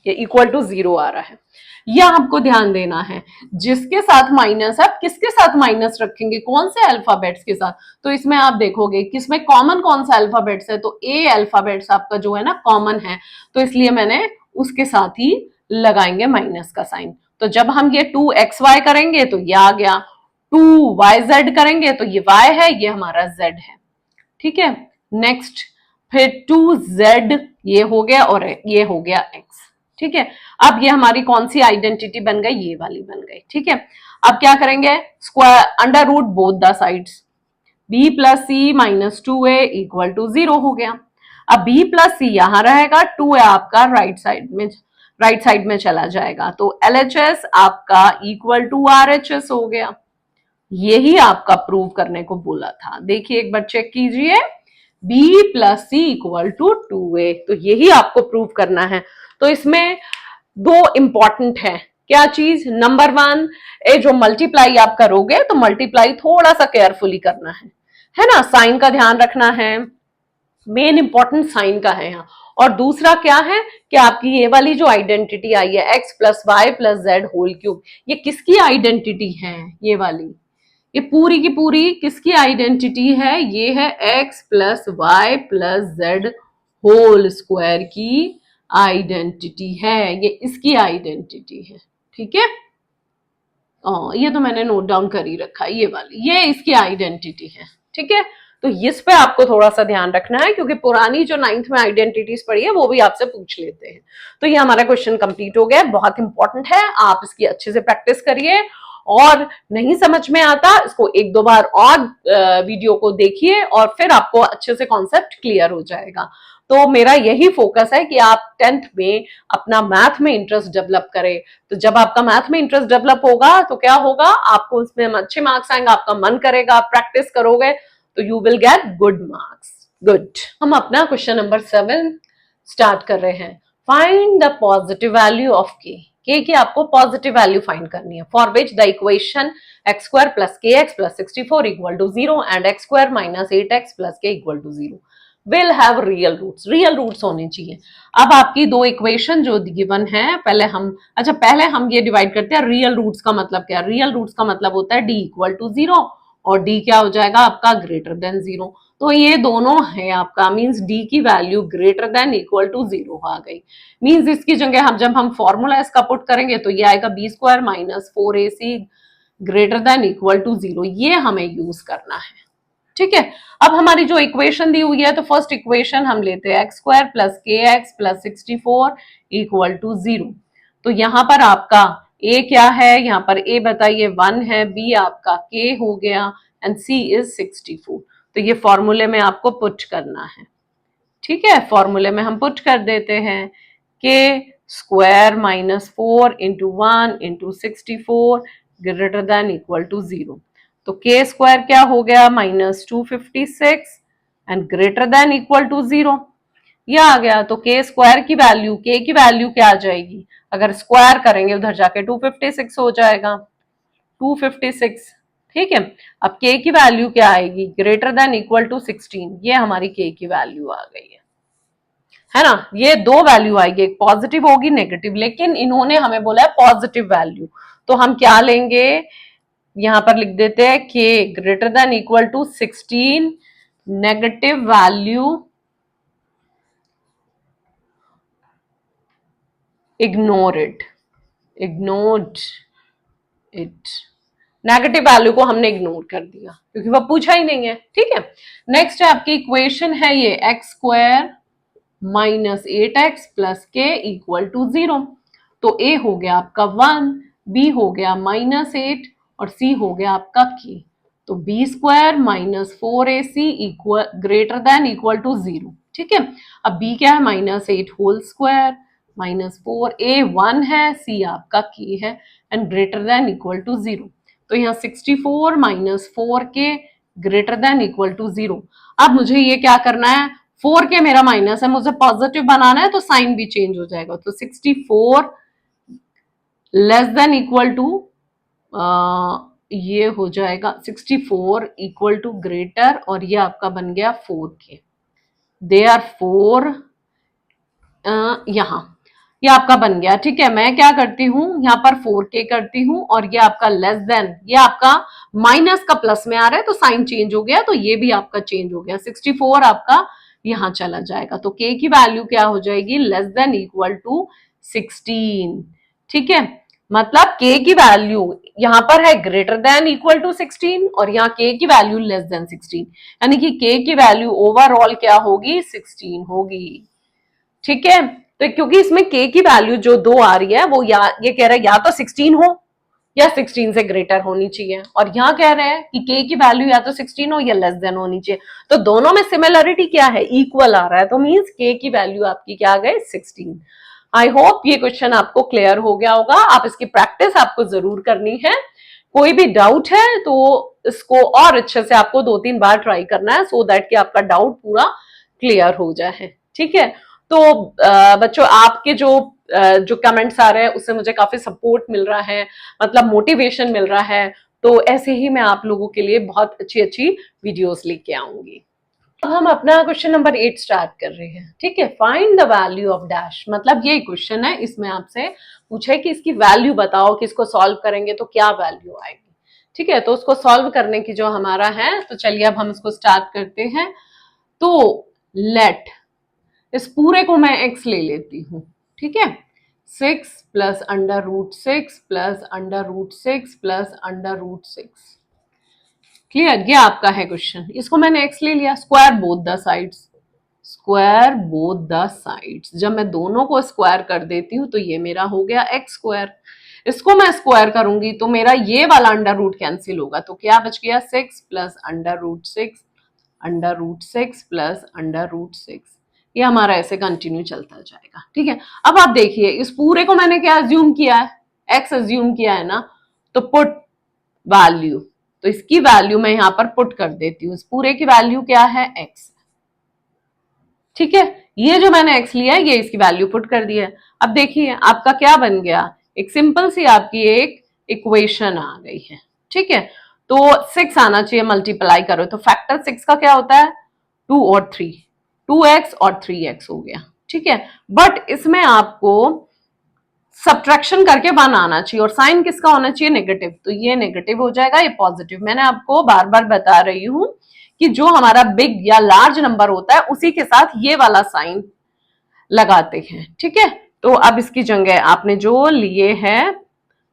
ये इक्वल टू 0 आ रहा है। यह आपको ध्यान देना है, जिसके साथ माइनस है, किसके साथ माइनस रखेंगे, कौन से अल्फाबेट्स के साथ, तो इसमें आप देखोगे किसमें कॉमन कौन सा अल्फाबेट्स है, तो ए अल्फाबेट्स आपका जो है ना कॉमन है, तो इसलिए मैंने उसके साथ ही लगाएंगे माइनस का साइन। तो जब हम ये 2xy करेंगे तो ये आ गया, 2yz करेंगे तो ये y है, ये हमारा z है। ठीक है, नेक्स्ट फिर 2z ये हो गया और ये हो गया x। ठीक है, अब ये हमारी कौन सी आइडेंटिटी बन गई, ये वाली बन गई। ठीक है, अब क्या करेंगे, square under root both the sides, b plus C minus 2a equal to 0 हो गया। अब b प्लस सी यहां रहेगा, 2 आपका राइट साइड में चला जाएगा, तो LHS आपका इक्वल टू RHS हो गया। यही आपका प्रूव करने को बोला था। देखिए एक बार चेक कीजिए, b plus C equal to 2a, तो यही आपको प्रूव करना है। तो इसमें दो इंपॉर्टेंट है, क्या चीज, नंबर 1 ये जो मल्टीप्लाई आप करोगे तो मल्टीप्लाई थोड़ा सा केयरफुली करना है ना, साइन का ध्यान रखना है, मेन इंपॉर्टेंट साइन का है यहाँ। और दूसरा क्या है कि आपकी ये वाली जो आइडेंटिटी आई है x plus Y plus Z whole cube, ये किसकी आइडेंटिटी है, ये वाली, ये पूरी की पूरी किसकी आइडेंटिटी है, ये है x plus Y plus Z whole square की आइडेंटिटी है, ये इसकी आइडेंटिटी है। ठीक है, ये तो मैंने नोट डाउन कर ही रखा है, ये वाली ये इसकी आइडेंटिटी है। ठीक है, तो इस पे आपको थोड़ा सा ध्यान रखना है, क्योंकि पुरानी जो 9th में आइडेंटिटीज पढ़ी है वो भी आपसे पूछ लेते हैं। तो ये हमारा क्वेश्चन कंप्लीट हो गया, बहुत इंपॉर्टेंट है, आप इसकी अच्छे से प्रैक्टिस करिए और नहीं समझ में आता, इसको एक दो बार और वीडियो को देखिए और फिर आपको अच्छे से कॉन्सेप्ट क्लियर हो जाएगा। तो मेरा यही फोकस है कि आप 10th में अपना मैथ में इंटरेस्ट डेवलप करें। तो जब आपका मैथ में इंटरेस्ट डेवलप होगा तो क्या होगा, आपको उसमें अच्छे मार्क्स आएंगे, आपका मन करेगा, आप प्रैक्टिस करोगे तो you will get good marks. Good. हम अपना क्वेश्चन नंबर 7 स्टार्ट कर रहे हैं। Find the positive value of k की आपको पॉजिटिव वैल्यू फाइंड करनी है, for which the equation x square plus k x plus 64 equal to 0 and x square minus 8x plus k equal to 0 will have real roots. Real roots होने चाहिए। अब आपकी दो इक्वेशन जो गिवन है, पहले हम ये डिवाइड करते हैं रियल रूट्स का मतलब क्या है। रियल रूट्स का मतलब होता है d इक्वल टू 0 और d क्या हो जाएगा आपका ग्रेटर देन 0। तो ये दोनों है आपका, मींस d की value greater than equal to 0 आ गई। मींस इसकी जगह जब हम फॉर्मूला इसका पुट करेंगे तो ये आएगा b square minus 4ac greater than equal to 0। ये हमें यूज करना है, ठीक है। अब हमारी जो इक्वेशन दी हुई है, तो फर्स्ट इक्वेशन हम लेते हैं x square plus k x plus 64 equal to 0। तो यहां पर आपका a क्या है, यहां पर a बताइए 1 है, b आपका k हो गया एंड c इज 64। तो ये फॉर्मूले में आपको पुट करना है, ठीक है। फॉर्मूले में हम पुट कर देते हैं k square minus 4 into 1 into 64 greater than equal to 0। तो k स्क्वायर क्या हो गया minus 256 and greater than equal to 0। यह आ गया। तो k स्क्वायर की वैल्यू, k की वैल्यू क्या आ जाएगी, अगर स्क्वायर करेंगे उधर जाके 256 हो जाएगा, 256, ठीक है। अब k की वैल्यू क्या आएगी, ग्रेटर देन इक्वल टू 16। ये हमारी k की वैल्यू आ गई है ना। ये दो वैल्यू आएगी, एक पॉजिटिव होगी नेगेटिव, लेकिन इन्होंने हमें बोला है पॉजिटिव वैल्यू। तो हम क्या लेंगे, यहां पर लिख देते हैं k greater than equal to 16, negative value ignored it। Negative value को हमने इग्नोर कर दिया क्योंकि वह पूछा ही नहीं है, ठीक है। नेक्स्ट है आपकी इक्वेशन है ये x square minus 8x plus k equal to 0। तो a हो गया आपका 1, b हो गया माइनस 8 और c हो गया आपका k। तो b square minus 4ac equal greater than equal to 0, ठीक है। अब b क्या है minus 8 whole square minus 4, a 1 है, c आपका k है and greater than equal to 0। तो यहाँ 64 minus 4k greater than equal to 0। अब मुझे ये क्या करना है, 4k मेरा माइनस है, मुझे पॉजिटिव बनाना है तो साइन भी चेंज हो जाएगा। तो 64 लेस देन इक्वल टू ये हो जाएगा 64 इक्वल टू ग्रेटर और ये आपका बन गया 4k। दे आर 4 यहां ये आपका बन गया, ठीक है। मैं क्या करती हूं, यहाँ पर 4k करती हूं और ये आपका लेस देन, ये आपका माइनस का प्लस में आ रहा है तो साइन चेंज हो गया, तो ये भी आपका चेंज हो गया। 64 आपका यहां चला जाएगा। तो k की वैल्यू क्या हो जाएगी, लेस देन इक्वल टू 16, ठीक है। मतलब k की वैल्यू यहां पर है ग्रेटर देन इक्वल टू 16 और यहाँ k की वैल्यू लेस देन 16, यानी कि k की वैल्यू ओवरऑल क्या होगी, 16 होगी, ठीक है। तो क्योंकि इसमें k की वैल्यू जो 2 आ रही है वो ये कह रहा है या तो 16 हो या 16 से ग्रेटर होनी चाहिए, और यहाँ कह रहे हैं कि k की वैल्यू या तो 16 हो या लेस देन होनी चाहिए। तो दोनों में सिमिलरिटी क्या है, इक्वल आ रहा है, तो मींस k की वैल्यू आपकी क्या आ गई, 16। आई होप ये क्वेश्चन आपको क्लियर हो गया होगा। आप इसकी प्रैक्टिस आपको जरूर करनी है। कोई भी डाउट है तो इसको और अच्छे से आपको 2-3 बार ट्राई करना है, सो दैट कि आपका डाउट पूरा क्लियर हो जाए, ठीक है। तो बच्चों आपके जो कमेंट्स आ रहे हैं उससे मुझे काफी सपोर्ट मिल रहा है, मतलब मोटिवेशन मिल रहा है। तो ऐसे ही मैं आप लोगों के लिए बहुत अच्छी अच्छी वीडियोस लेके आऊंगी। अब हम अपना क्वेश्चन नंबर 8 स्टार्ट कर रहे हैं, ठीक है। Find the value of dash, मतलब ये क्वेश्चन है, इसमें आपसे पूछा है कि इसकी वैल्यू बताओ कि इसको सॉल्व करेंगे तो क्या वैल्यू आएगी, ठीक है। तो उसको सॉल्व करने की जो हमारा है, तो चलिए अब हम इसको स्टार्ट करते हैं। तो लेट इस पूरे को मैं x ले लेती हूं, ठीक है। 6 plus under root 6 plus under root 6 plus under root 6, clear. ये आपका है क्वेश्चन, इसको मैंने x ले लिया। Square both the sides, square both the sides, जब मैं दोनों को स्क्वायर कर देती हूँ तो ये मेरा हो गया x स्क्वायर। इसको मैं स्क्वायर करूंगी तो मेरा ये वाला अंडर रूट कैंसिल होगा, तो क्या बच गया 6 plus under root 6 plus under root 6। ये हमारा ऐसे कंटिन्यू चलता जाएगा, ठीक है। अब आप देखिए इस पूरे को मैंने क्या अज्यूम किया है, एक्स अज्यूम किया है ना, तो पुट वैल्यू, तो इसकी वैल्यू मैं यहां पर पुट कर देती हूँ। इस पूरे की वैल्यू क्या है, एक्स, ठीक है। ये जो मैंने एक्स लिया है ये इसकी वैल्यू पुट कर दी है। अब देखिए आपका क्या बन गया, एक सिंपल सी आपकी एक इक्वेशन आ गई है, ठीक है। तो 6 आना चाहिए, मल्टीप्लाई करो तो फैक्टर 6 का क्या होता है 2 और 3, 2x और 3x हो गया, ठीक है। बट इसमें आपको सब्ट्रैक्शन करके 1 आना चाहिए और साइन किसका होना चाहिए, नेगेटिव, तो ये नेगेटिव हो जाएगा, ये पॉजिटिव। मैंने आपको बार बार बता रही हूं कि जो हमारा बिग या लार्ज नंबर होता है उसी के साथ ये वाला साइन लगाते हैं, ठीक है। तो अब इसकी जगह आपने जो लिए हैं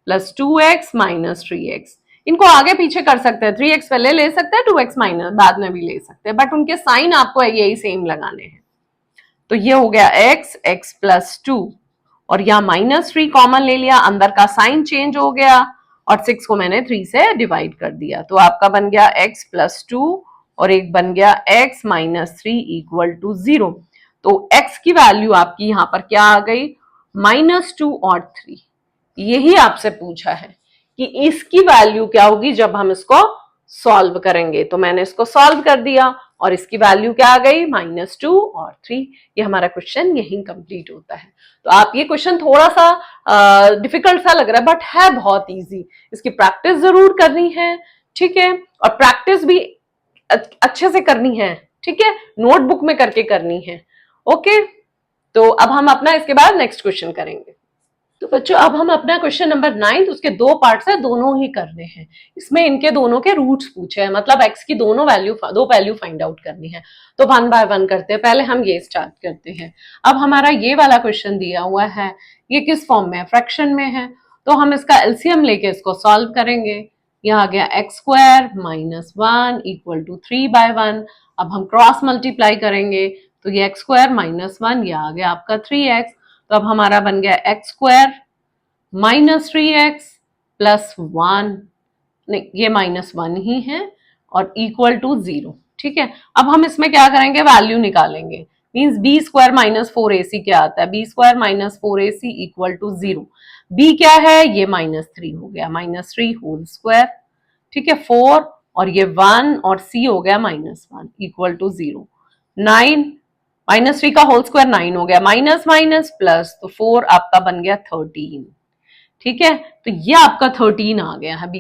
प्लस 2x माइनस 3x, इनको आगे पीछे कर सकते हैं, 3x पहले ले सकते हैं, 2x माइनस बाद में भी ले सकते हैं, बट उनके साइन आपको यही सेम लगाने हैं। तो ये हो गया x प्लस 2 और यहाँ माइनस 3 कॉमन ले लिया, अंदर का साइन चेंज हो गया और 6 को मैंने 3 से डिवाइड कर दिया, तो आपका बन गया x प्लस 2 और एक बन गया x माइनस 3 इक्वल टू 0। तो x की वैल्यू आपकी यहां पर क्या आ गई, -2 और 3। यही आपसे पूछा है कि इसकी वैल्यू क्या होगी जब हम इसको सॉल्व करेंगे, तो मैंने इसको सॉल्व कर दिया और इसकी वैल्यू क्या आ गई -2 और 3। ये हमारा क्वेश्चन यही कंप्लीट होता है। तो आप ये क्वेश्चन थोड़ा सा डिफिकल्ट सा लग रहा है बट है बहुत इजी, इसकी प्रैक्टिस जरूर करनी है, ठीक है। और प्रैक्टिस भी अच्छे से करनी है, ठीक है, नोटबुक में करके करनी है, ओके। तो अब हम अपना इसके बाद नेक्स्ट क्वेश्चन करेंगे। तो बच्चों अब हम अपना क्वेश्चन नंबर 9 उसके 2 पार्ट्स है, दोनों ही करने हैं। इसमें इनके दोनों के रूट्स पूछे हैं, मतलब x की दो वैल्यू फाइंड आउट करनी है। तो 1 बाय 1 करते हैं, पहले हम ये स्टार्ट करते हैं। अब हमारा ये वाला क्वेश्चन दिया हुआ है, ये किस फॉर्म में है, फ्रैक्शन में है, तो हम इसका एलसीएम लेके इसको सॉल्व करेंगे। यह आ गया x² minus 1 equal to 3 bye 1। अब हम क्रॉस मल्टीप्लाई करेंगे तो ये x² माइनस 1, यह आ गया आपका 3x। तो अब हमारा बन गया x² माइनस 3x प्लस 1, नहीं ये -1 ही है, और इक्वल टू 0, ठीक है। अब हम इसमें क्या करेंगे, वैल्यू निकालेंगे, मींस b² माइनस 4ac क्या आता है, b² minus 4ac equal to 0। b क्या है, ये -3 हो गया, -3 होल स्क्वायर, ठीक है, 4 और ये 1 और c हो गया -1 इक्वल टू 0। 9 -3 का होल स्क्वायर 9 हो गया, माइनस माइनस प्लस, तो 4 आपका बन गया 13, ठीक है। तो ये आपका 13 आ गया है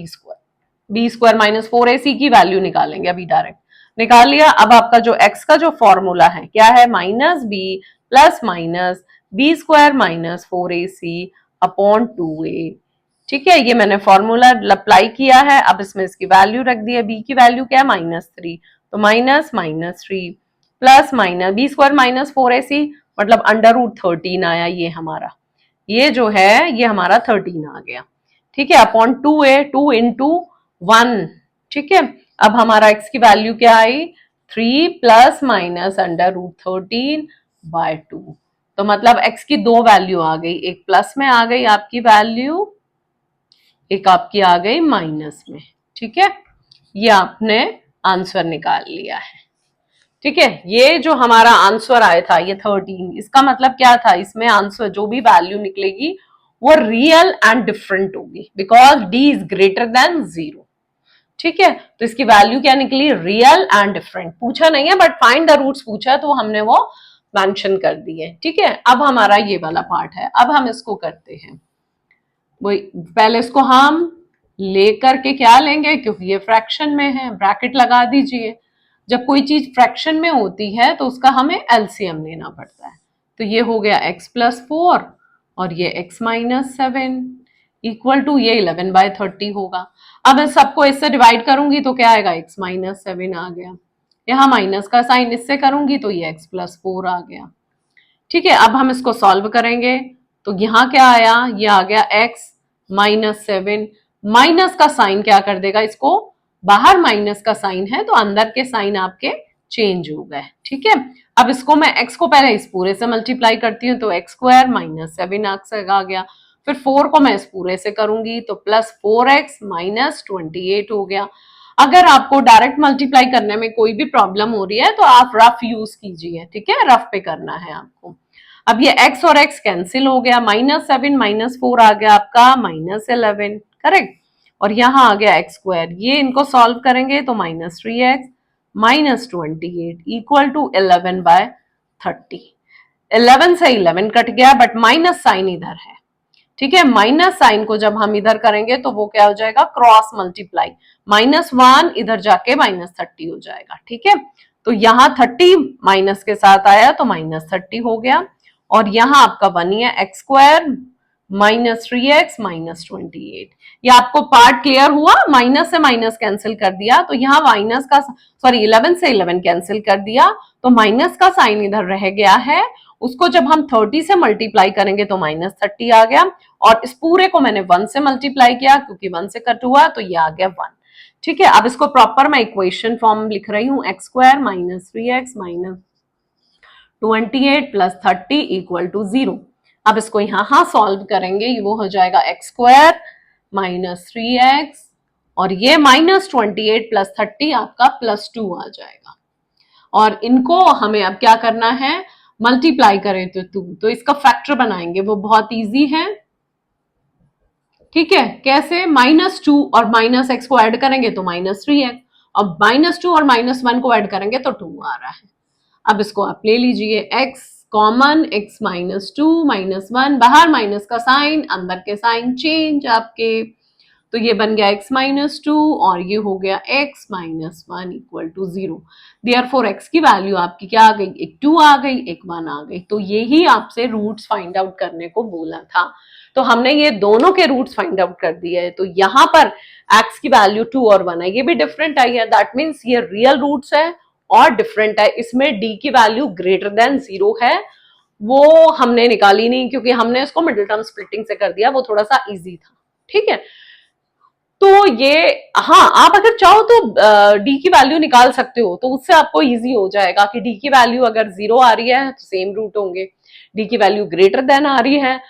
b² माइनस 4ac की वैल्यू निकालेंगे, अभी डायरेक्ट निकाल लिया। अब आपका जो x का जो फॉर्मूला है क्या है, -b plus minus b² minus 4ac upon 2a, ठीक है। ये मैंने फॉर्मूला अप्लाई किया है। अब इसमें इसकी वैल्यू रख दी है, b की वैल्यू क्या है -3, तो -3 plus minus b² minus 4ac मतलब √13 आया, ये हमारा, ये जो है ये हमारा 13 आ गया, ठीक है, अपॉन 2a, 2 इंटू 1, ठीक है। अब हमारा x की वैल्यू क्या आई, 3 प्लस माइनस √13 बाय 2। तो मतलब x की दो वैल्यू आ गई, एक प्लस में आ गई आपकी वैल्यू, एक आपकी आ गई माइनस में, ठीक है। ये आपने आंसर निकाल लिया है, ठीक है। ये जो हमारा आंसर आया था ये 13, इसका मतलब क्या था, इसमें आंसर जो भी वैल्यू निकलेगी वो रियल एंड डिफरेंट होगी, because d is greater then 0, ठीक है। तो इसकी वैल्यू क्या निकली, रियल एंड डिफरेंट। पूछा नहीं है बट फाइंड द रूट्स पूछा है तो हमने वो मेंशन कर दिए, ठीक है। अब हमारा ये वाला पार्ट है, अब हम इसको करते हैं। वही पहले इसको हम लेकर के क्या लेंगे, क्योंकि ये फ्रैक्शन में है, ब्रैकेट लगा दीजिए। जब कोई चीज फ्रैक्शन में होती है तो उसका हमें एलसीएम लेना पड़ता है। तो ये हो गया x प्लस 4 और ये x माइनस 7 इक्वल टू ये 11/30 होगा। अब मैं सबको इससे डिवाइड करूंगी तो क्या आएगा, x माइनस 7 आ गया, यहाँ माइनस का साइन इससे करूंगी तो ये x प्लस 4 आ गया, ठीक है। अब हम इसको सॉल्व करेंगे तो यहाँ क्या आया, ये आ गया x माइनस 7, माइनस का साइन क्या कर देगा, इसको बाहर माइनस का साइन है तो अंदर के साइन आपके चेंज हो गए, ठीक है। अब इसको मैं x को पहले इस पूरे से मल्टीप्लाई करती हूँ तो x² माइनस 7 आ गया, फिर 4 को मैं इस पूरे से करूंगी तो +4x माइनस 28 हो गया। अगर आपको डायरेक्ट मल्टीप्लाई करने में कोई भी प्रॉब्लम हो रही है तो आप रफ यूज कीजिए, ठीक है, रफ पे करना है आपको। अब ये x और x कैंसिल हो गया, -7 -4 आ गया आपका -11, करेक्ट। और यहाँ आ गया एक्स स्क्वायर, ये इनको सॉल्व करेंगे तो -3x -28 इक्वल टू 11/30। 11 से 11 कट गया बट माइनस साइन इधर है, ठीक है। माइनस साइन को जब हम इधर करेंगे तो वो क्या हो जाएगा, क्रॉस मल्टीप्लाई, -1 इधर जाके -30 हो जाएगा, ठीक है। तो यहाँ 30 माइनस के साथ आया तो -30 हो गया, और यहाँ आपका बनी है एक्स स्क्वायर -3x -28। ये आपको पार्ट क्लियर हुआ, माइनस से माइनस कैंसिल कर दिया तो यहाँ माइनस का, सॉरी 11 से 11 कैंसिल कर दिया तो माइनस का साइन इधर रह गया है, उसको जब हम 30 से मल्टीप्लाई करेंगे तो -30 आ गया, और इस पूरे को मैंने 1 से मल्टीप्लाई किया क्योंकि 1 से कट हुआ तो ये आ गया 1, ठीक है। अब इसको प्रॉपर मैं इक्वेशन फॉर्म लिख रही हूँ, x square -3x -28 + 30 equal to 0। अब इसको यहाँ सॉल्व करेंगे, वो हो जाएगा एक्स स्क्वायर -3x और ये -28 + 30 आपका +2 आ जाएगा, और इनको हमें अब क्या करना है, मल्टीप्लाई करें तो 2, तो इसका फैक्टर बनाएंगे, वो बहुत इजी है, ठीक है। कैसे, -2 और -x को ऐड करेंगे तो -3x, और -2 और -1 को ऐड करेंगे तो 2 आ रहा है। अब इसको आप ले लीजिए, x कॉमन, x -2 -1, बाहर माइनस का साइन, अंदर के साइन चेंज आपके, तो ये बन गया x -2 और ये हो गया x -1 equal to 0। Therefore x की वैल्यू आपकी क्या आ गई, एक 2 आ गई, एक 1 आ गई। तो यही आपसे रूट्स फाइंड आउट करने को बोला था, तो हमने ये दोनों के रूट्स फाइंड आउट कर दिए है। तो यहाँ पर x की वैल्यू 2 और 1 है, ये भी डिफरेंट आई है, दैट मीन्स ये रियल रूट्स है और डिफरेंट है। इसमें d की वैल्यू ग्रेटर देन 0 है, वो हमने निकाली नहीं क्योंकि हमने इसको मिडिल टर्म स्प्लिटिंग से कर दिया, वो थोड़ा सा इजी था, ठीक है। तो ये, हाँ, आप अगर चाहो तो डी की वैल्यू निकाल सकते हो, तो उससे आपको इजी हो जाएगा कि डी की वैल्यू अगर 0 आ रही है तो सेम रूट होंगे, डी की वैल्यू ग्रेटर देन आ रही है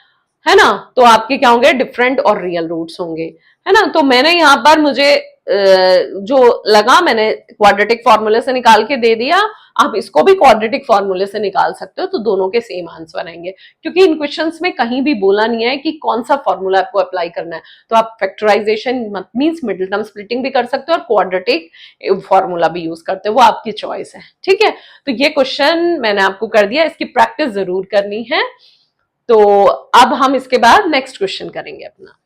ना, तो आपके क्या होंगे, डिफरेंट और रियल रूट्स होंगे, है ना। तो मैंने यहाँ पर मुझे जो लगा मैंने क्वाड्रेटिक फॉर्मूले से निकाल के दे दिया, आप इसको भी क्वाड्रेटिक फॉर्मूले से निकाल सकते हो, तो दोनों के सेम आंसर आएंगे, क्योंकि इन क्वेश्चंस में कहीं भी बोला नहीं है कि कौन सा फॉर्मूला आपको अप्लाई करना है। तो आप factorization means middle term splitting भी कर सकते हो और क्वाड्रेटिक फॉर्मूला भी यूज करते हो, वो आपकी चॉइस है, ठीक है। तो ये क्वेश्चन मैंने आपको कर दिया, इसकी प्रैक्टिस जरूर करनी है। तो अब हम इसके बाद नेक्स्ट क्वेश्चन करेंगे अपना।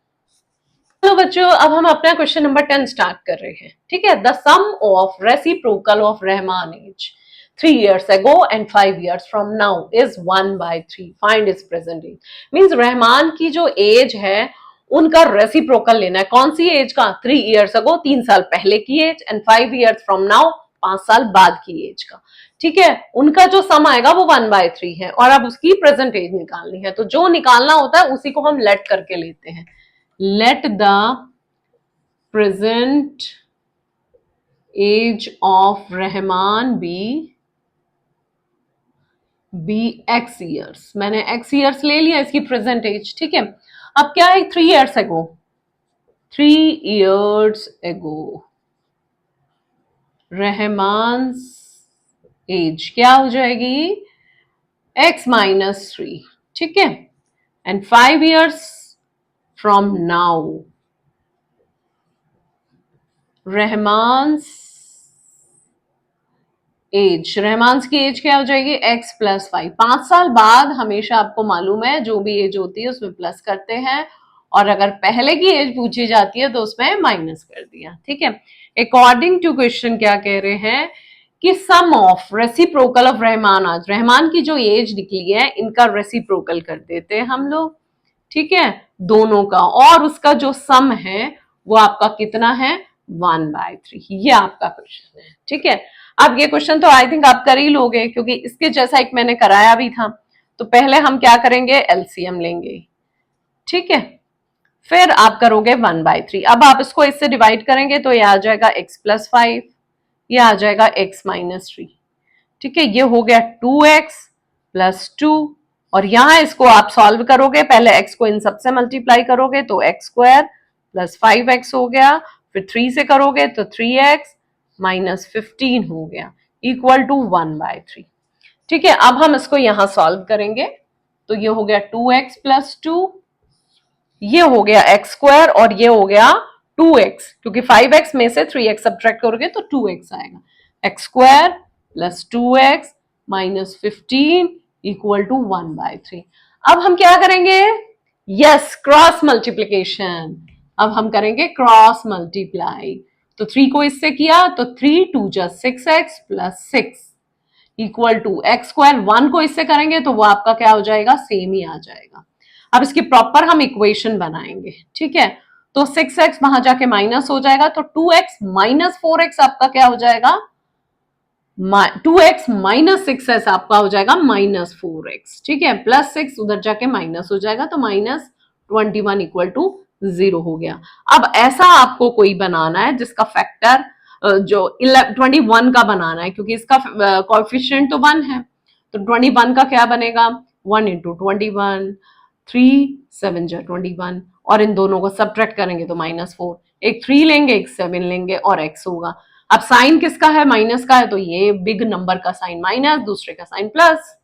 तो बच्चों, अब हम अपना क्वेश्चन नंबर 10 स्टार्ट कर रहे हैं, ठीक है। The sum of reciprocal of Rahman age 3 years ago and 5 years from now is 1/3. Find its present age. Means Rahman की जो एज है उनका रेसिप्रोकल लेना है। कौन सी एज का, 3 years ago 3 साल पहले की as, and 5 years from now 5 साल बाद की एज का, ठीक है। उनका जो सम आएगा वो 1/3 है, और अब उसकी प्रेजेंट एज निकालनी है। तो जो निकालना होता है उसी को हम लेट करके लेते हैं। Let the present age of Rahman be x years, मैंने x years ले लिया, इसकी प्रेजेंट एज, ठीक है। अब क्या है, 3 years ago, 3 years ago Rahman age क्या हो जाएगी, x -3, ठीक है। And 5 years from now Rahman's age, Rahman's की एज क्या हो जाएगी, x + 5। 5 साल बाद हमेशा आपको मालूम है जो भी एज होती है उसमें प्लस करते हैं, और अगर पहले की एज पूछी जाती है तो उसमें माइनस कर दिया, ठीक है। अकॉर्डिंग टू क्वेश्चन क्या कह रहे हैं कि सम ऑफ रेसिप्रोकल ऑफ रहमान, आज रहमान की जो एज निकली है इनका रेसिप्रोकल कर देते हैं हम लोग, ठीक है, दोनों का, और उसका जो सम है वो आपका कितना है, 1/3। ये आपका क्वेश्चन है, ठीक है। अब ये क्वेश्चन तो आई थिंक आप कर ही लोगे क्योंकि इसके जैसा एक मैंने कराया भी था। तो पहले हम क्या करेंगे, एलसीएम लेंगे, ठीक है, फिर आप करोगे 1/3। अब आप इसको इससे डिवाइड करेंगे तो ये आ जाएगा x + 5, ये आ जाएगा x - 3, ठीक है। ये हो गया 2x + 2 और यहां इसको आप सॉल्व करोगे, पहले x को इन सबसे मल्टीप्लाई करोगे तो x स्क्वायर प्लस 5x हो गया, फिर 3 से करोगे तो 3x माइनस 15 हो गया इक्वल टू 1/3। ठीक है, अब हम इसको यहां सॉल्व करेंगे तो ये हो गया 2x प्लस 2, ये हो गया एक्स स्क्वायर और ये हो गया 2x, क्योंकि 5x में से 3x सब्ट्रैक्ट करोगे तो 2x आएगा। X square plus 2x minus 15 equal to 1/3। अब हम क्या करेंगे? Yes, cross multiplication. अब हम करेंगे क्रॉस मल्टीप्लाई। तो 3 को इससे किया तो 3 2 जा 6x plus 6 equal to x square. 1 को इससे करेंगे तो वो आपका क्या हो जाएगा? सेम ही आ जाएगा। अब इसकी प्रॉपर हम इक्वेशन बनाएंगे। ठीक है, तो 6x वहां जाके माइनस हो जाएगा तो 2x माइनस 4x आपका क्या हो जाएगा? 2x माइनस 6x आपका हो जाएगा माइनस 4x। ठीक है, प्लस 6 उधर जाके माइनस हो जाएगा तो माइनस 21 इक्वल टू 0 हो गया। अब ऐसा आपको कोई बनाना है जिसका फैक्टर जो 21 का बनाना है, क्योंकि इसका कोएफिशिएंट तो 1 है, तो 21 का क्या बनेगा? 1 इंटू 21, 3 7 जा 21, और इन दोनों को सब्ट्रैक्ट करेंगे तो -4। एक 3 लेंगे, एक 7 लेंगे और x होगा। अब साइन किसका है? माइनस का है, तो ये बिग नंबर का साइन माइनस, दूसरे का sign plus.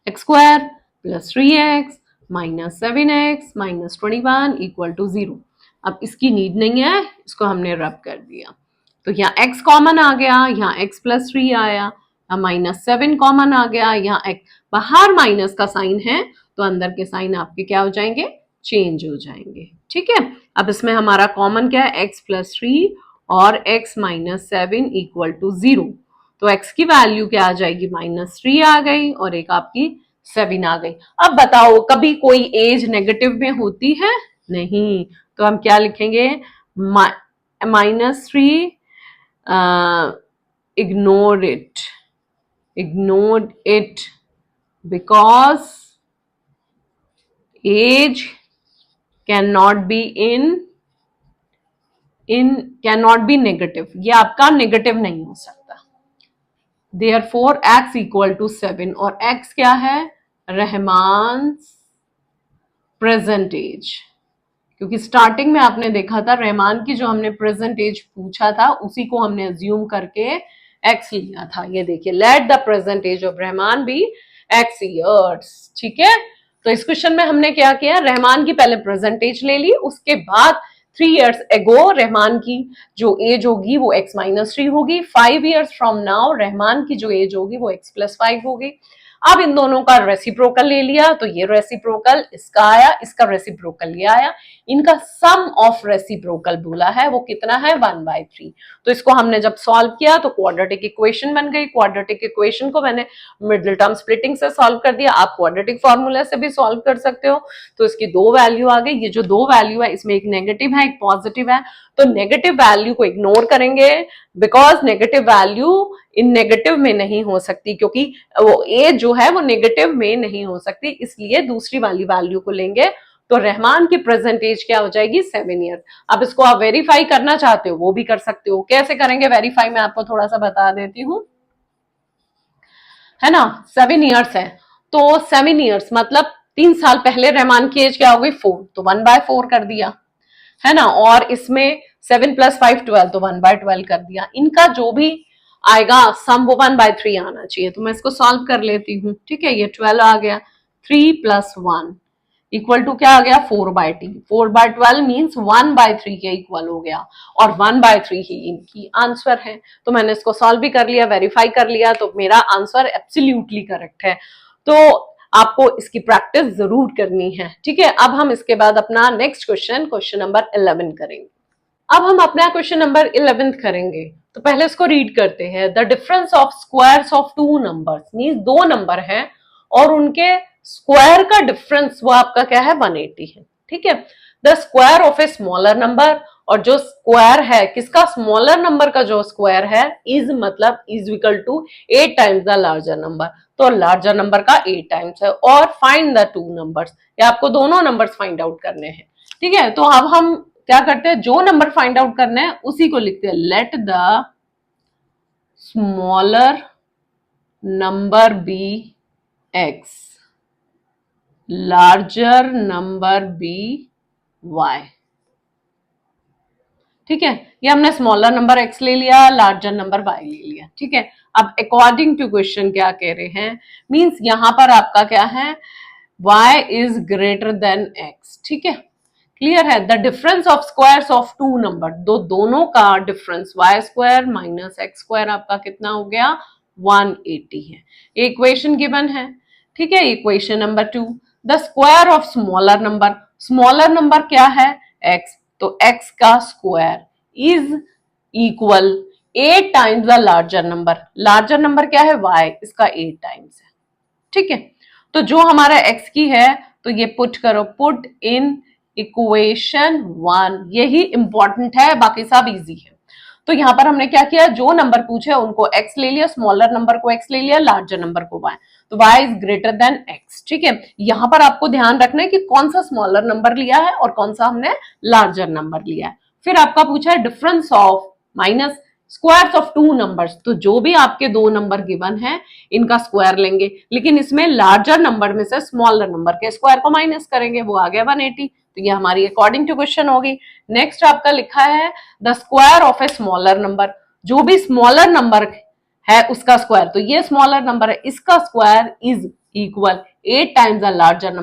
X square plus 3x minus 7x minus 21 equal to 0। अब इसकी नीड नहीं है, इसको हमने रब कर दिया तो यहाँ x कॉमन आ गया, यहाँ x प्लस 3 आया, यहाँ माइनस 7 कॉमन आ गया, यहाँ x बाहर माइनस का साइन है तो अंदर के साइन आपके क्या हो जाएंगे? चेंज हो जाएंगे। ठीक है, अब इसमें हमारा कॉमन क्या है? x प्लस 3 और x माइनस 7 इक्वल टू 0। तो x की वैल्यू क्या आ जाएगी? -3 आ गई और एक आपकी 7 आ गई। अब बताओ, कभी कोई एज नेगेटिव में होती है? नहीं, तो हम क्या लिखेंगे? -3, ignore it because age cannot be cannot be negative। ये आपका नेगेटिव नहीं हो सकता। Therefore x इक्वल टू 7, और x क्या है? रहमान प्रेजेंट एज, क्योंकि स्टार्टिंग में आपने देखा था रहमान की जो हमने प्रेजेंट एज पूछा था उसी को हमने अज्यूम करके x लिया था। ये देखिए, let the present age of Rahman be x years. ठीक है, तो इस क्वेश्चन में हमने क्या किया? रहमान की पहले प्रेजेंट एज ले ली, उसके बाद 3 years एगो रहमान की जो एज होगी वो x माइनस 3 होगी। 5 years फ्रॉम नाउ रहमान की जो एज होगी वो x प्लस 5 होगी। अब इन दोनों का रेसिप्रोकल ले लिया तो ये रेसिप्रोकल इसका आया, इसका रेसिप्रोकल ये आया, इनका सम ऑफ रेसिप्रोकल बोला है वो कितना है? 1/3। तो इसको हमने जब सॉल्व किया तो क्वाड्रेटिक इक्वेशन बन गई। क्वाड्रेटिक इक्वेशन को मैंने मिडिल टर्म स्प्लिटिंग से सॉल्व कर दिया, आप क्वाड्रेटिक फॉर्मूला से भी सॉल्व कर सकते हो। तो इसकी 2 वैल्यू आ गई। ये जो 2 वैल्यू है इसमें एक नेगेटिव है, एक पॉजिटिव है, तो नेगेटिव वैल्यू को इग्नोर करेंगे because negative value in negative में नहीं हो सकती, क्योंकि वो ए जो है वो नेगेटिव में नहीं हो सकती, इसलिए दूसरी वाली वैल्यू को लेंगे। तो रहमान की प्रेजेंट एज क्या हो जाएगी? 7 ईयर। अब इसको आप वेरीफाई करना चाहते हो वो भी कर सकते हो। कैसे करेंगे वेरीफाई? मैं आपको थोड़ा सा बता देती हूँ, है ना। 7 ईयर्स है तो 7 ईयर्स मतलब 3 साल पहले रहमान की एज क्या हो गई? 4, तो 1/4 कर दिया, है ना। और इसमें 7 प्लस 5 12, तो 1/12 कर दिया। इनका जो भी आएगा सम वो 1/3 आना चाहिए, तो मैं इसको सॉल्व कर लेती हूँ। ठीक है, ये 12 आ गया, 3 प्लस 1 इक्वल टू क्या आ गया? 4/2। 4/12 मीन्स 1/3 के इक्वल हो गया, और 1/3 ही इनकी आंसर है। तो मैंने इसको सॉल्व भी कर लिया, वेरीफाई कर लिया, तो मेरा आंसर एब्सोल्युटली करेक्ट है। तो आपको इसकी प्रैक्टिस जरूर करनी है। ठीक है, अब हम इसके बाद अपना नेक्स्ट क्वेश्चन नंबर 11 करेंगे। अब हम अपना क्वेश्चन नंबर 11 करेंगे, तो पहले इसको रीड करते हैं। The difference of squares of 2 numbers, means 2 number हैं और उनके स्क्वायर का डिफरेंस वो आपका क्या है? 180 है। ठीक है, the square of a smaller number, और जो स्क्वायर है किसका? स्मॉलर नंबर का जो स्क्वायर है इज मतलब is equal to 8 times the larger number, तो लार्जर नंबर का 8 टाइम्स है। और फाइंड द 2 नंबर्स, ये आपको दोनों नंबर्स फाइंड आउट करने हैं। ठीक है, तो अब हम क्या करते हैं? जो नंबर फाइंड आउट करने हैं उसी को लिखते हैं। Let the smaller number be x। Larger number be y. ठीक है, ये हमने स्मॉलर नंबर x ले लिया, लार्जर नंबर y ले लिया। ठीक है, अब अकॉर्डिंग टू क्वेश्चन क्या कह रहे हैं, मींस यहां पर आपका क्या है, y is greater than x। ठीक है, क्लियर है। The difference of squares of two number, दोनों का difference y square minus x square आपका कितना हो गया, 180 है। इक्वेशन गिवन है। ठीक है, equation number 2, the square of smaller number क्या है, x, तो x का square is equal 8 times the larger number क्या है, y, इसका 8 टाइम्स है। ठीक है, तो जो हमारा x की है तो ये पुट करो, पुट इन इक्वेशन 1, यही इंपॉर्टेंट है, बाकी सब इजी है। तो यहां पर हमने क्या किया, जो नंबर पूछे उनको x ले लिया, स्मॉलर नंबर को x ले लिया, लार्जर नंबर को y, तो y is greater than x। ठीक है, यहां पर आपको ध्यान रखना है कि कौन सा स्मॉलर नंबर लिया है और कौन सा हमने लार्जर नंबर लिया है। फिर आपका पूछा है difference of minus squares of two numbers, तो जो भी आपके दो नंबर गिवन है इनका स्क्वायर लेंगे, लेकिन इसमें लार्जर नंबर में से स्मॉलर नंबर के स्क्वायर को माइनस करेंगे, वो आ गया 180। तो ये हमारी अकॉर्डिंग टू क्वेश्चन होगी। नेक्स्ट आपका लिखा है the square of a smaller number, जो भी स्मॉलर नंबर है उसका स्क्वायर, तो ये स्मॉलर नंबर है, इसका square is equal 8 times the larger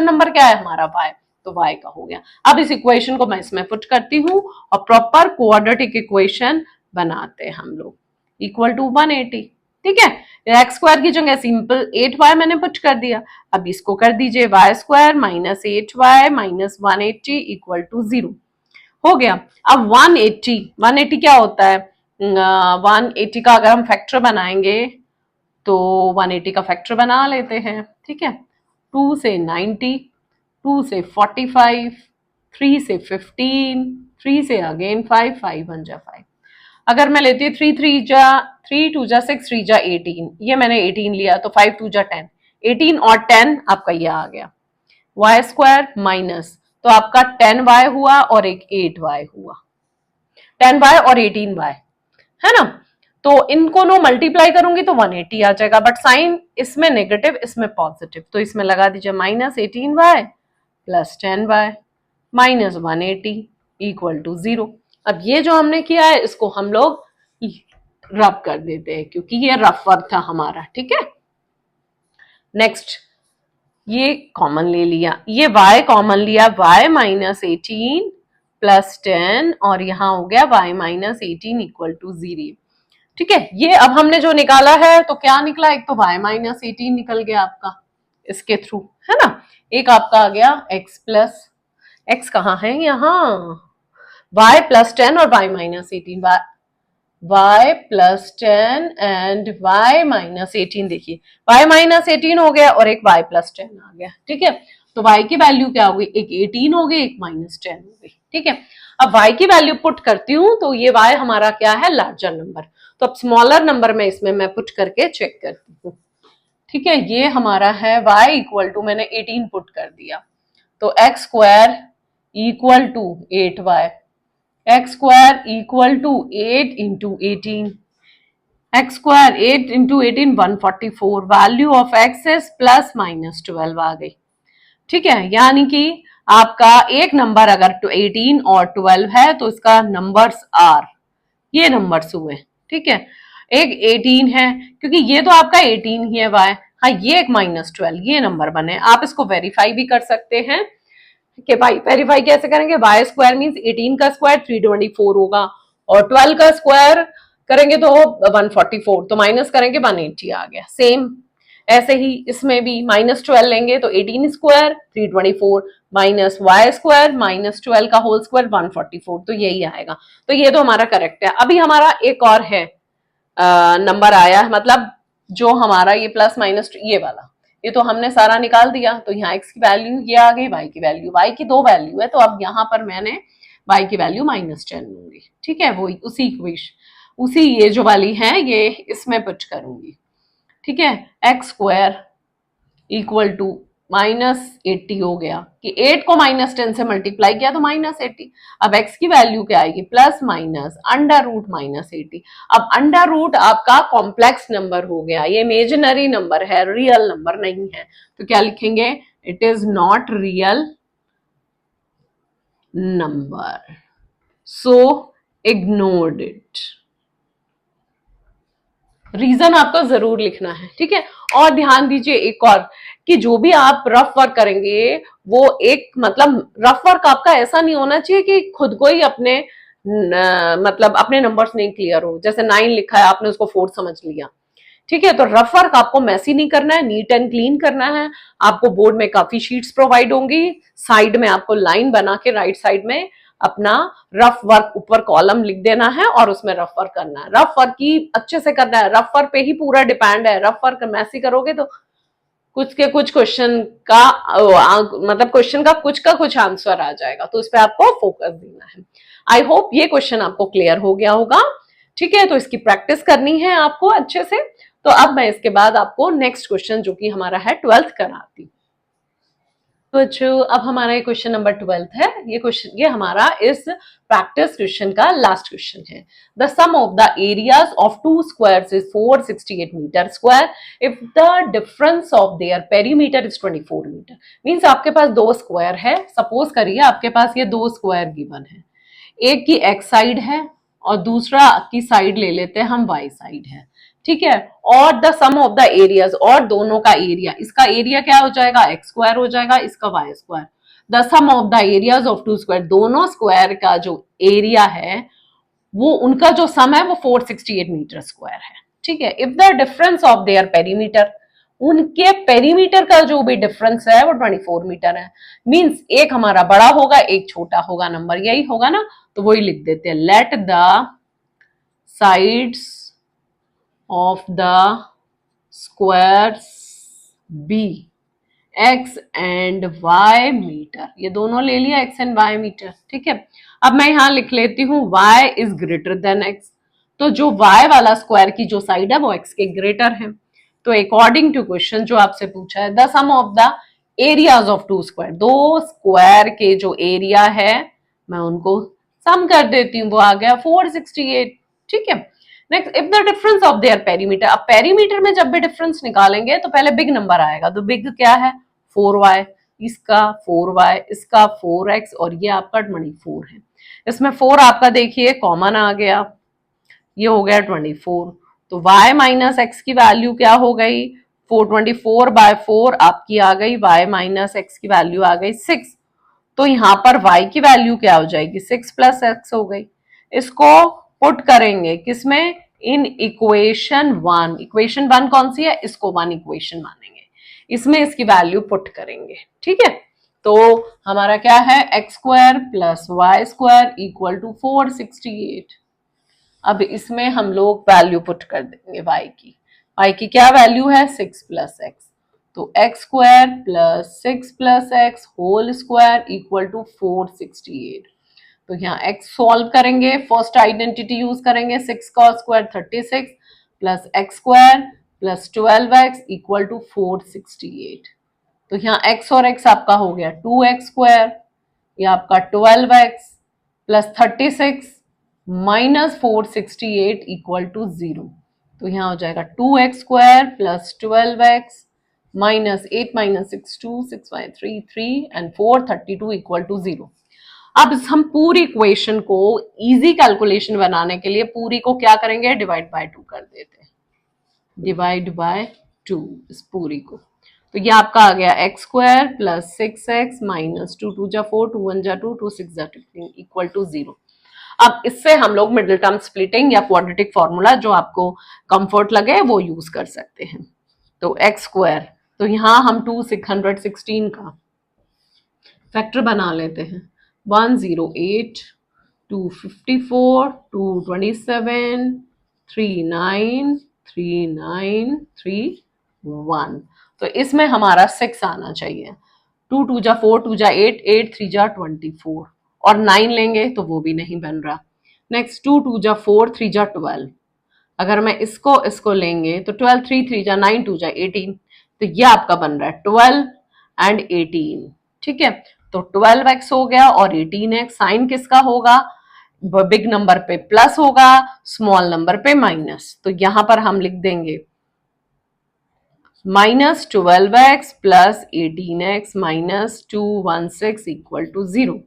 number क्या है हमारा y, तो y का हो गया। अब इस इक्वेशन को मैं इसमें पुट करती हूँ और प्रॉपर क्वाड्रेटिक इक्वेशन बनाते हैं हम लोग, इक्वल टू 180। ठीक है, एक्स स्क्वायर की जगह सिंपल 8y मैंने पुट कर दिया। अब इसको कर दीजिए y square minus 8y minus 180 equal to 0 हो गया। अब 180 क्या होता है, 180 का अगर हम फैक्टर बनाएंगे तो 180 का फैक्टर बना लेते हैं। ठीक है, 2 से 90, 2 से 45, 3 से 15, 3 से अगेन 5, 5 1 जा 5। अगर मैं लेती हूँ 3 2 जा 6, 3 जा 18, ये मैंने 18 लिया तो 5 2 जा 10, 18 और 10 आपका ये आ गया। y स्क्वायर माइनस, तो आपका 10y हुआ और एक 8y हुआ, 10y और 18y है ना। तो इनको नो मल्टीप्लाई करूंगी तो 180 आ जाएगा, बट साइन इसमें नेगेटिव इसमें पॉजिटिव, तो इसमें लगा दीजिए minus 18y plus 10y minus 180 equal to 0। अब ये जो हमने किया है इसको हम लोग रफ कर देते हैं क्योंकि ये रफ वर्क था हमारा। ठीक है, नेक्स्ट ये कॉमन ले लिया, ये y कॉमन लिया, y माइनस 18 प्लस 10 और यहां हो गया y माइनस 18 इक्वल टू 0। ठीक है, ये अब हमने जो निकाला है तो क्या निकला, एक तो y माइनस 18 निकल गया आपका इसके थ्रू, है ना। एक आपका आ गया x प्लस, x कहाँ है यहाँ, y प्लस 10 और y minus 18, y plus 10 and y minus 18, देखिए y माइनस 18 हो गया और एक y प्लस 10 आ गया। ठीक है, तो y की वैल्यू क्या होगी, एक 18 हो गई, एक माइनस 10 हो गई। ठीक है, अब y की वैल्यू पुट करती हूँ तो ये y हमारा क्या है, लार्जर नंबर, तो अब स्मॉलर नंबर में इसमें मैं पुट करके चेक करती हूँ। ठीक है, ये हमारा है y इक्वल टू, मैंने 18 पुट कर दिया, तो x square equal to 8y, x square equal to 8 into 18, x square 8 into 18 144, value of x is plus minus 12 आ गई। ठीक है, यानी कि आपका एक नंबर अगर 18 और 12 है तो इसका नंबर्स आर, ये नंबर्स हुए। ठीक है, एक 18 है क्योंकि ये तो आपका 18 ही है y, हाँ ये एक माइनस 12, ये नंबर बने। आप इसको वेरीफाई भी कर सकते हैं कि भाई वेरीफाई कैसे करेंगे, y स्क्वायर मींस 18 का स्क्वायर 324 होगा और 12 का स्क्वायर करेंगे तो 144, तो माइनस करेंगे 180 आ गया। सेम ऐसे ही इसमें भी माइनस 12 लेंगे तो 18 square 324 minus y square minus 12 का होल स्क्वायर 144, तो यही आएगा। तो ये तो हमारा करेक्ट है। अभी हमारा एक और है नंबर आया, मतलब जो हमारा ये प्लस माइनस ये वाला, ये तो हमने सारा निकाल दिया, तो यहाँ x की वैल्यू ये आ गई, y की वैल्यू, y की दो वैल्यू है तो अब यहाँ पर मैंने y की वैल्यू माइनस 10 लूंगी। ठीक है, वो उसी इक्वेशन, उसी ये जो वाली है ये इसमें पुट करूंगी। ठीक है, x square equal to minus 80 हो गया कि 8 को माइनस 10 से मल्टीप्लाई किया तो माइनस 80। अब x की वैल्यू क्या आएगी, plus minus under root minus 80। अब अंडर रूट आपका कॉम्प्लेक्स नंबर हो गया, ये इमेजिनरी नंबर है, रियल नंबर नहीं है, तो क्या लिखेंगे, it is not real number, so ignored it. Reason आपको जरूर लिखना है, ठीक है। और ध्यान दीजिए एक और, कि जो भी आप रफ वर्क करेंगे वो एक मतलब रफ वर्क आपका ऐसा नहीं होना चाहिए कि खुद को ही अपने मतलब अपने नंबर्स नहीं क्लियर हो। जैसे 9 लिखा है आपने उसको 4 समझ लिया, ठीक है। तो रफ वर्क आपको मैसी नहीं करना है, नीट एंड क्लीन करना है। आपको बोर्ड में काफी शीट्स प्रोवाइड होंगी, साइड में आपको लाइन बना के राइट साइड में अपना रफ वर्क ऊपर कॉलम लिख देना है और उसमें रफ वर्क करना है। रफ वर्क की अच्छे से करना है, रफ वर्क पे ही पूरा डिपेंड है। रफ वर्क मैसी करोगे तो कुछ के कुछ क्वेश्चन का मतलब क्वेश्चन का कुछ आंसर आ जाएगा, तो इस पे आपको फोकस देना है। आई होप ये क्वेश्चन आपको क्लियर हो गया होगा, ठीक है। तो इसकी प्रैक्टिस करनी है आपको अच्छे से। तो अब मैं इसके बाद आपको नेक्स्ट क्वेश्चन जो कि हमारा है 12th कराती हूँ। तो बच्चों अब हमारा ये क्वेश्चन नंबर 12th है। ये हमारा इस प्रैक्टिस क्वेश्चन का लास्ट क्वेश्चन है। The sum of the areas of two squares is 468 metre square if the difference of their perimeter is 24 metre. Means आपके पास दो स्क्वायर है, सपोज करिए आपके पास ये दो स्क्वायर गिवन है, एक की एक्स साइड है और दूसरा की साइड ले लेते हैं हम वाई साइड है, ठीक है। और the sum of the areas, और दोनों का एरिया, इसका एरिया क्या हो जाएगा एक्स स्क्वायर हो जाएगा, इसका y square. The sum of the areas of two square, दोनों स्क्वायर का जो एरिया है वो उनका जो सम है वो 468 मीटर स्क्वायर है, ठीक है। If the difference of their perimeter, उनके पेरीमीटर का जो भी डिफरेंस है वो 24 मीटर है। मींस एक हमारा बड़ा होगा एक छोटा होगा, नंबर यही होगा ना, तो वही लिख देते हैं। Let the sides of the squares b x and y metre, ये दोनों ले लिया x and y मीटर, ठीक है। अब मैं यहां लिख लेती हूं y is greater than x, तो जो y वाला स्क्वायर की जो साइड है वो x के ग्रेटर है। तो अकॉर्डिंग टू क्वेश्चन जो आपसे पूछा है, the sum of the areas of two square, दो स्क्वायर के जो एरिया है मैं उनको सम कर देती हूँ, वो आ गया 468, ठीक है। Next, if the difference of their perimeter, अब पेरीमीटर में जब भी डिफरेंस निकालेंगे तो पहले बिग नंबर आएगा, तो बिग क्या है 4y, इसका 4y, इसका 4x और ये आपका 24 है। इसमें 4 आपका देखिए कॉमन आ गया, ये हो गया 24, तो y माइनस एक्स की वैल्यू क्या हो गई 424/4 आपकी आ गई, y माइनस एक्स की वैल्यू आ गई 6। तो यहां पर y की वैल्यू क्या हो जाएगी 6 प्लस एक्स हो गई। इसको पुट करेंगे किसमें, इन इक्वेशन 1। इक्वेशन 1 कौन सी है, इसको 1 इक्वेशन मानेंगे, इसमें इसकी वैल्यू पुट करेंगे, ठीक है। तो हमारा क्या है x square plus y square equal to 468। अब इसमें हम लोग वैल्यू पुट कर देंगे y की क्या वैल्यू है 6 प्लस एक्स, तो x square plus 6 plus x whole square equal to 468। तो यहाँ x सॉल्व करेंगे, फर्स्ट आइडेंटिटी यूज करेंगे, 6 का square 36 plus x square plus 12x equal to 468। तो यहाँ x और x आपका हो गया 2x स्क्वायर, ये आपका 12x plus 36 minus 468 equal to 0। तो यहाँ हो जाएगा 2x square plus 12x minus 8 minus 6 2 6 5 3 3 and 432 equal to 0। अब हम पूरी इक्वेशन को इजी कैलकुलेशन बनाने के लिए पूरी को क्या करेंगे डिवाइड बाय 2 कर देते हैं, डिवाइड बाय 2 इस पूरी को। तो ये आपका आ गया x square plus 6x minus 2 2 जा 4 2 1 जा 2 2 6 जा 15 इक्वल टू 0। अब इससे हम लोग मिडिल टर्म स्प्लिटिंग या क्वाड्रेटिक फॉर्मूला जो आपको कंफर्ट लगे वो यूज कर सकते हैं। तो एक्स स्क्वायर, तो यहां हम 216 का फैक्टर बना लेते हैं, 108 254 227 39 3931। तो इसमें हमारा 6 आना चाहिए, 2 2 जा 4 2 जा 8 8 3 जा 24 और 9 लेंगे तो वो भी नहीं बन रहा। नेक्स्ट 2 2 जा 4 3 जा 12, अगर मैं इसको लेंगे तो 12 3 3 जा 9 2 जा 18, तो ये आपका बन रहा है 12 एंड 18, ठीक है। तो 12x हो गया और 18x, साइन किसका होगा बिग नंबर पे प्लस होगा, स्मॉल नंबर पे माइनस। तो यहां पर हम लिख देंगे -12x plus 18x minus 216 equal to 0।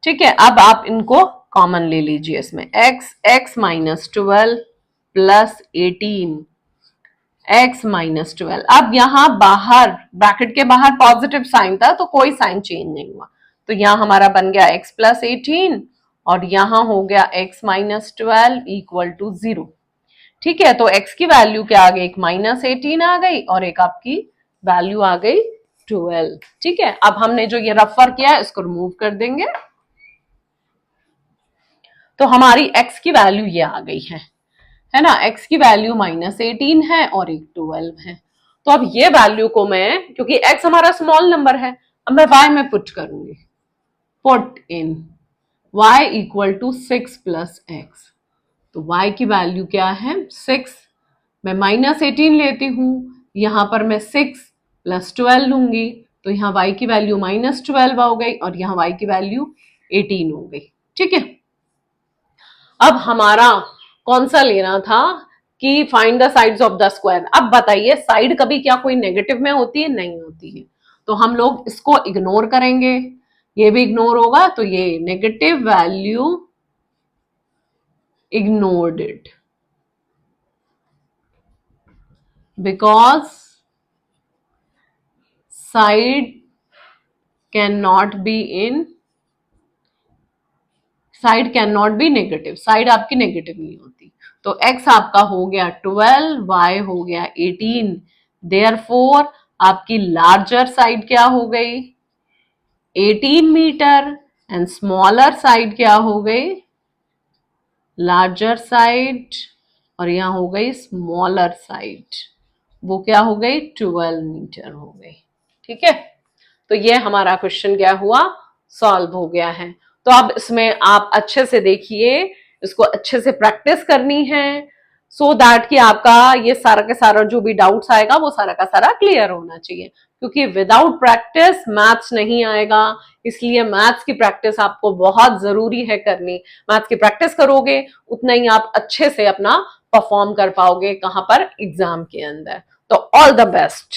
ठीक है, अब आप इनको कॉमन ले लीजिए इसमें, x minus 12 plus 18 x minus 12। अब यहां बाहर ब्रैकेट के बाहर पॉजिटिव साइन था तो कोई साइन चेंज नहीं हुआ, तो यहां हमारा बन गया x प्लस 18 और यहां हो गया x माइनस 12 इक्वल टू 0। ठीक है, तो x की वैल्यू क्या आ गई, एक -18 आ गई और एक आपकी वैल्यू आ गई 12। ठीक है, अब हमने जो ये रफर किया है इसको रिमूव कर देंगे, तो हमारी x की वैल्यू ये आ गई है ना, x की वैल्यू -18 है और एक 12 है। तो अब ये वैल्यू को मैं, क्योंकि x हमारा स्मॉल नंबर है, अब मैं y में पुट करूंगी, put in y equal to 6 plus x। तो y की वैल्यू क्या है 6, मैं -18 लेती हूं, यहां पर मैं 6 प्लस 12 लूंगी, तो यहां y की वैल्यू -12 हो गई और यहां y की वैल्यू 18 हो गई। ठीक है, अब हमारा कौन सा लेना था कि find the sides of the square. अब बताइए, साइड कभी क्या कोई नेगेटिव में होती है, नहीं होती है, तो हम लोग इसको इग्नोर करेंगे, ये भी इग्नोर होगा, तो ये negative value ignored it because side cannot be in, side can not be negative, side आपकी नेगेटिव नहीं होती। तो x आपका हो गया 12, y हो गया 18, देयरफॉर आपकी लार्जर साइड क्या हो गई 18 मीटर एंड स्मॉलर साइड क्या हो गई लार्जर साइड, और यहां हो गई स्मॉलर साइड, वो क्या हो गई 12 मीटर हो गई। ठीक है, तो ये हमारा क्वेश्चन क्या हुआ, सॉल्व हो गया है। तो अब इसमें आप अच्छे से देखिए, इसको अच्छे से प्रैक्टिस करनी है, सो दैट कि आपका ये सारा का सारा जो भी डाउट्स आएगा वो सारा का सारा क्लियर होना चाहिए, क्योंकि विदाउट प्रैक्टिस मैथ्स नहीं आएगा, इसलिए मैथ्स की प्रैक्टिस आपको बहुत जरूरी है करनी। मैथ्स की प्रैक्टिस करोगे उतना ही आप अच्छे से अपना परफॉर्म कर पाओगे कहां पर, एग्जाम के अंदर। तो ऑल द बेस्ट।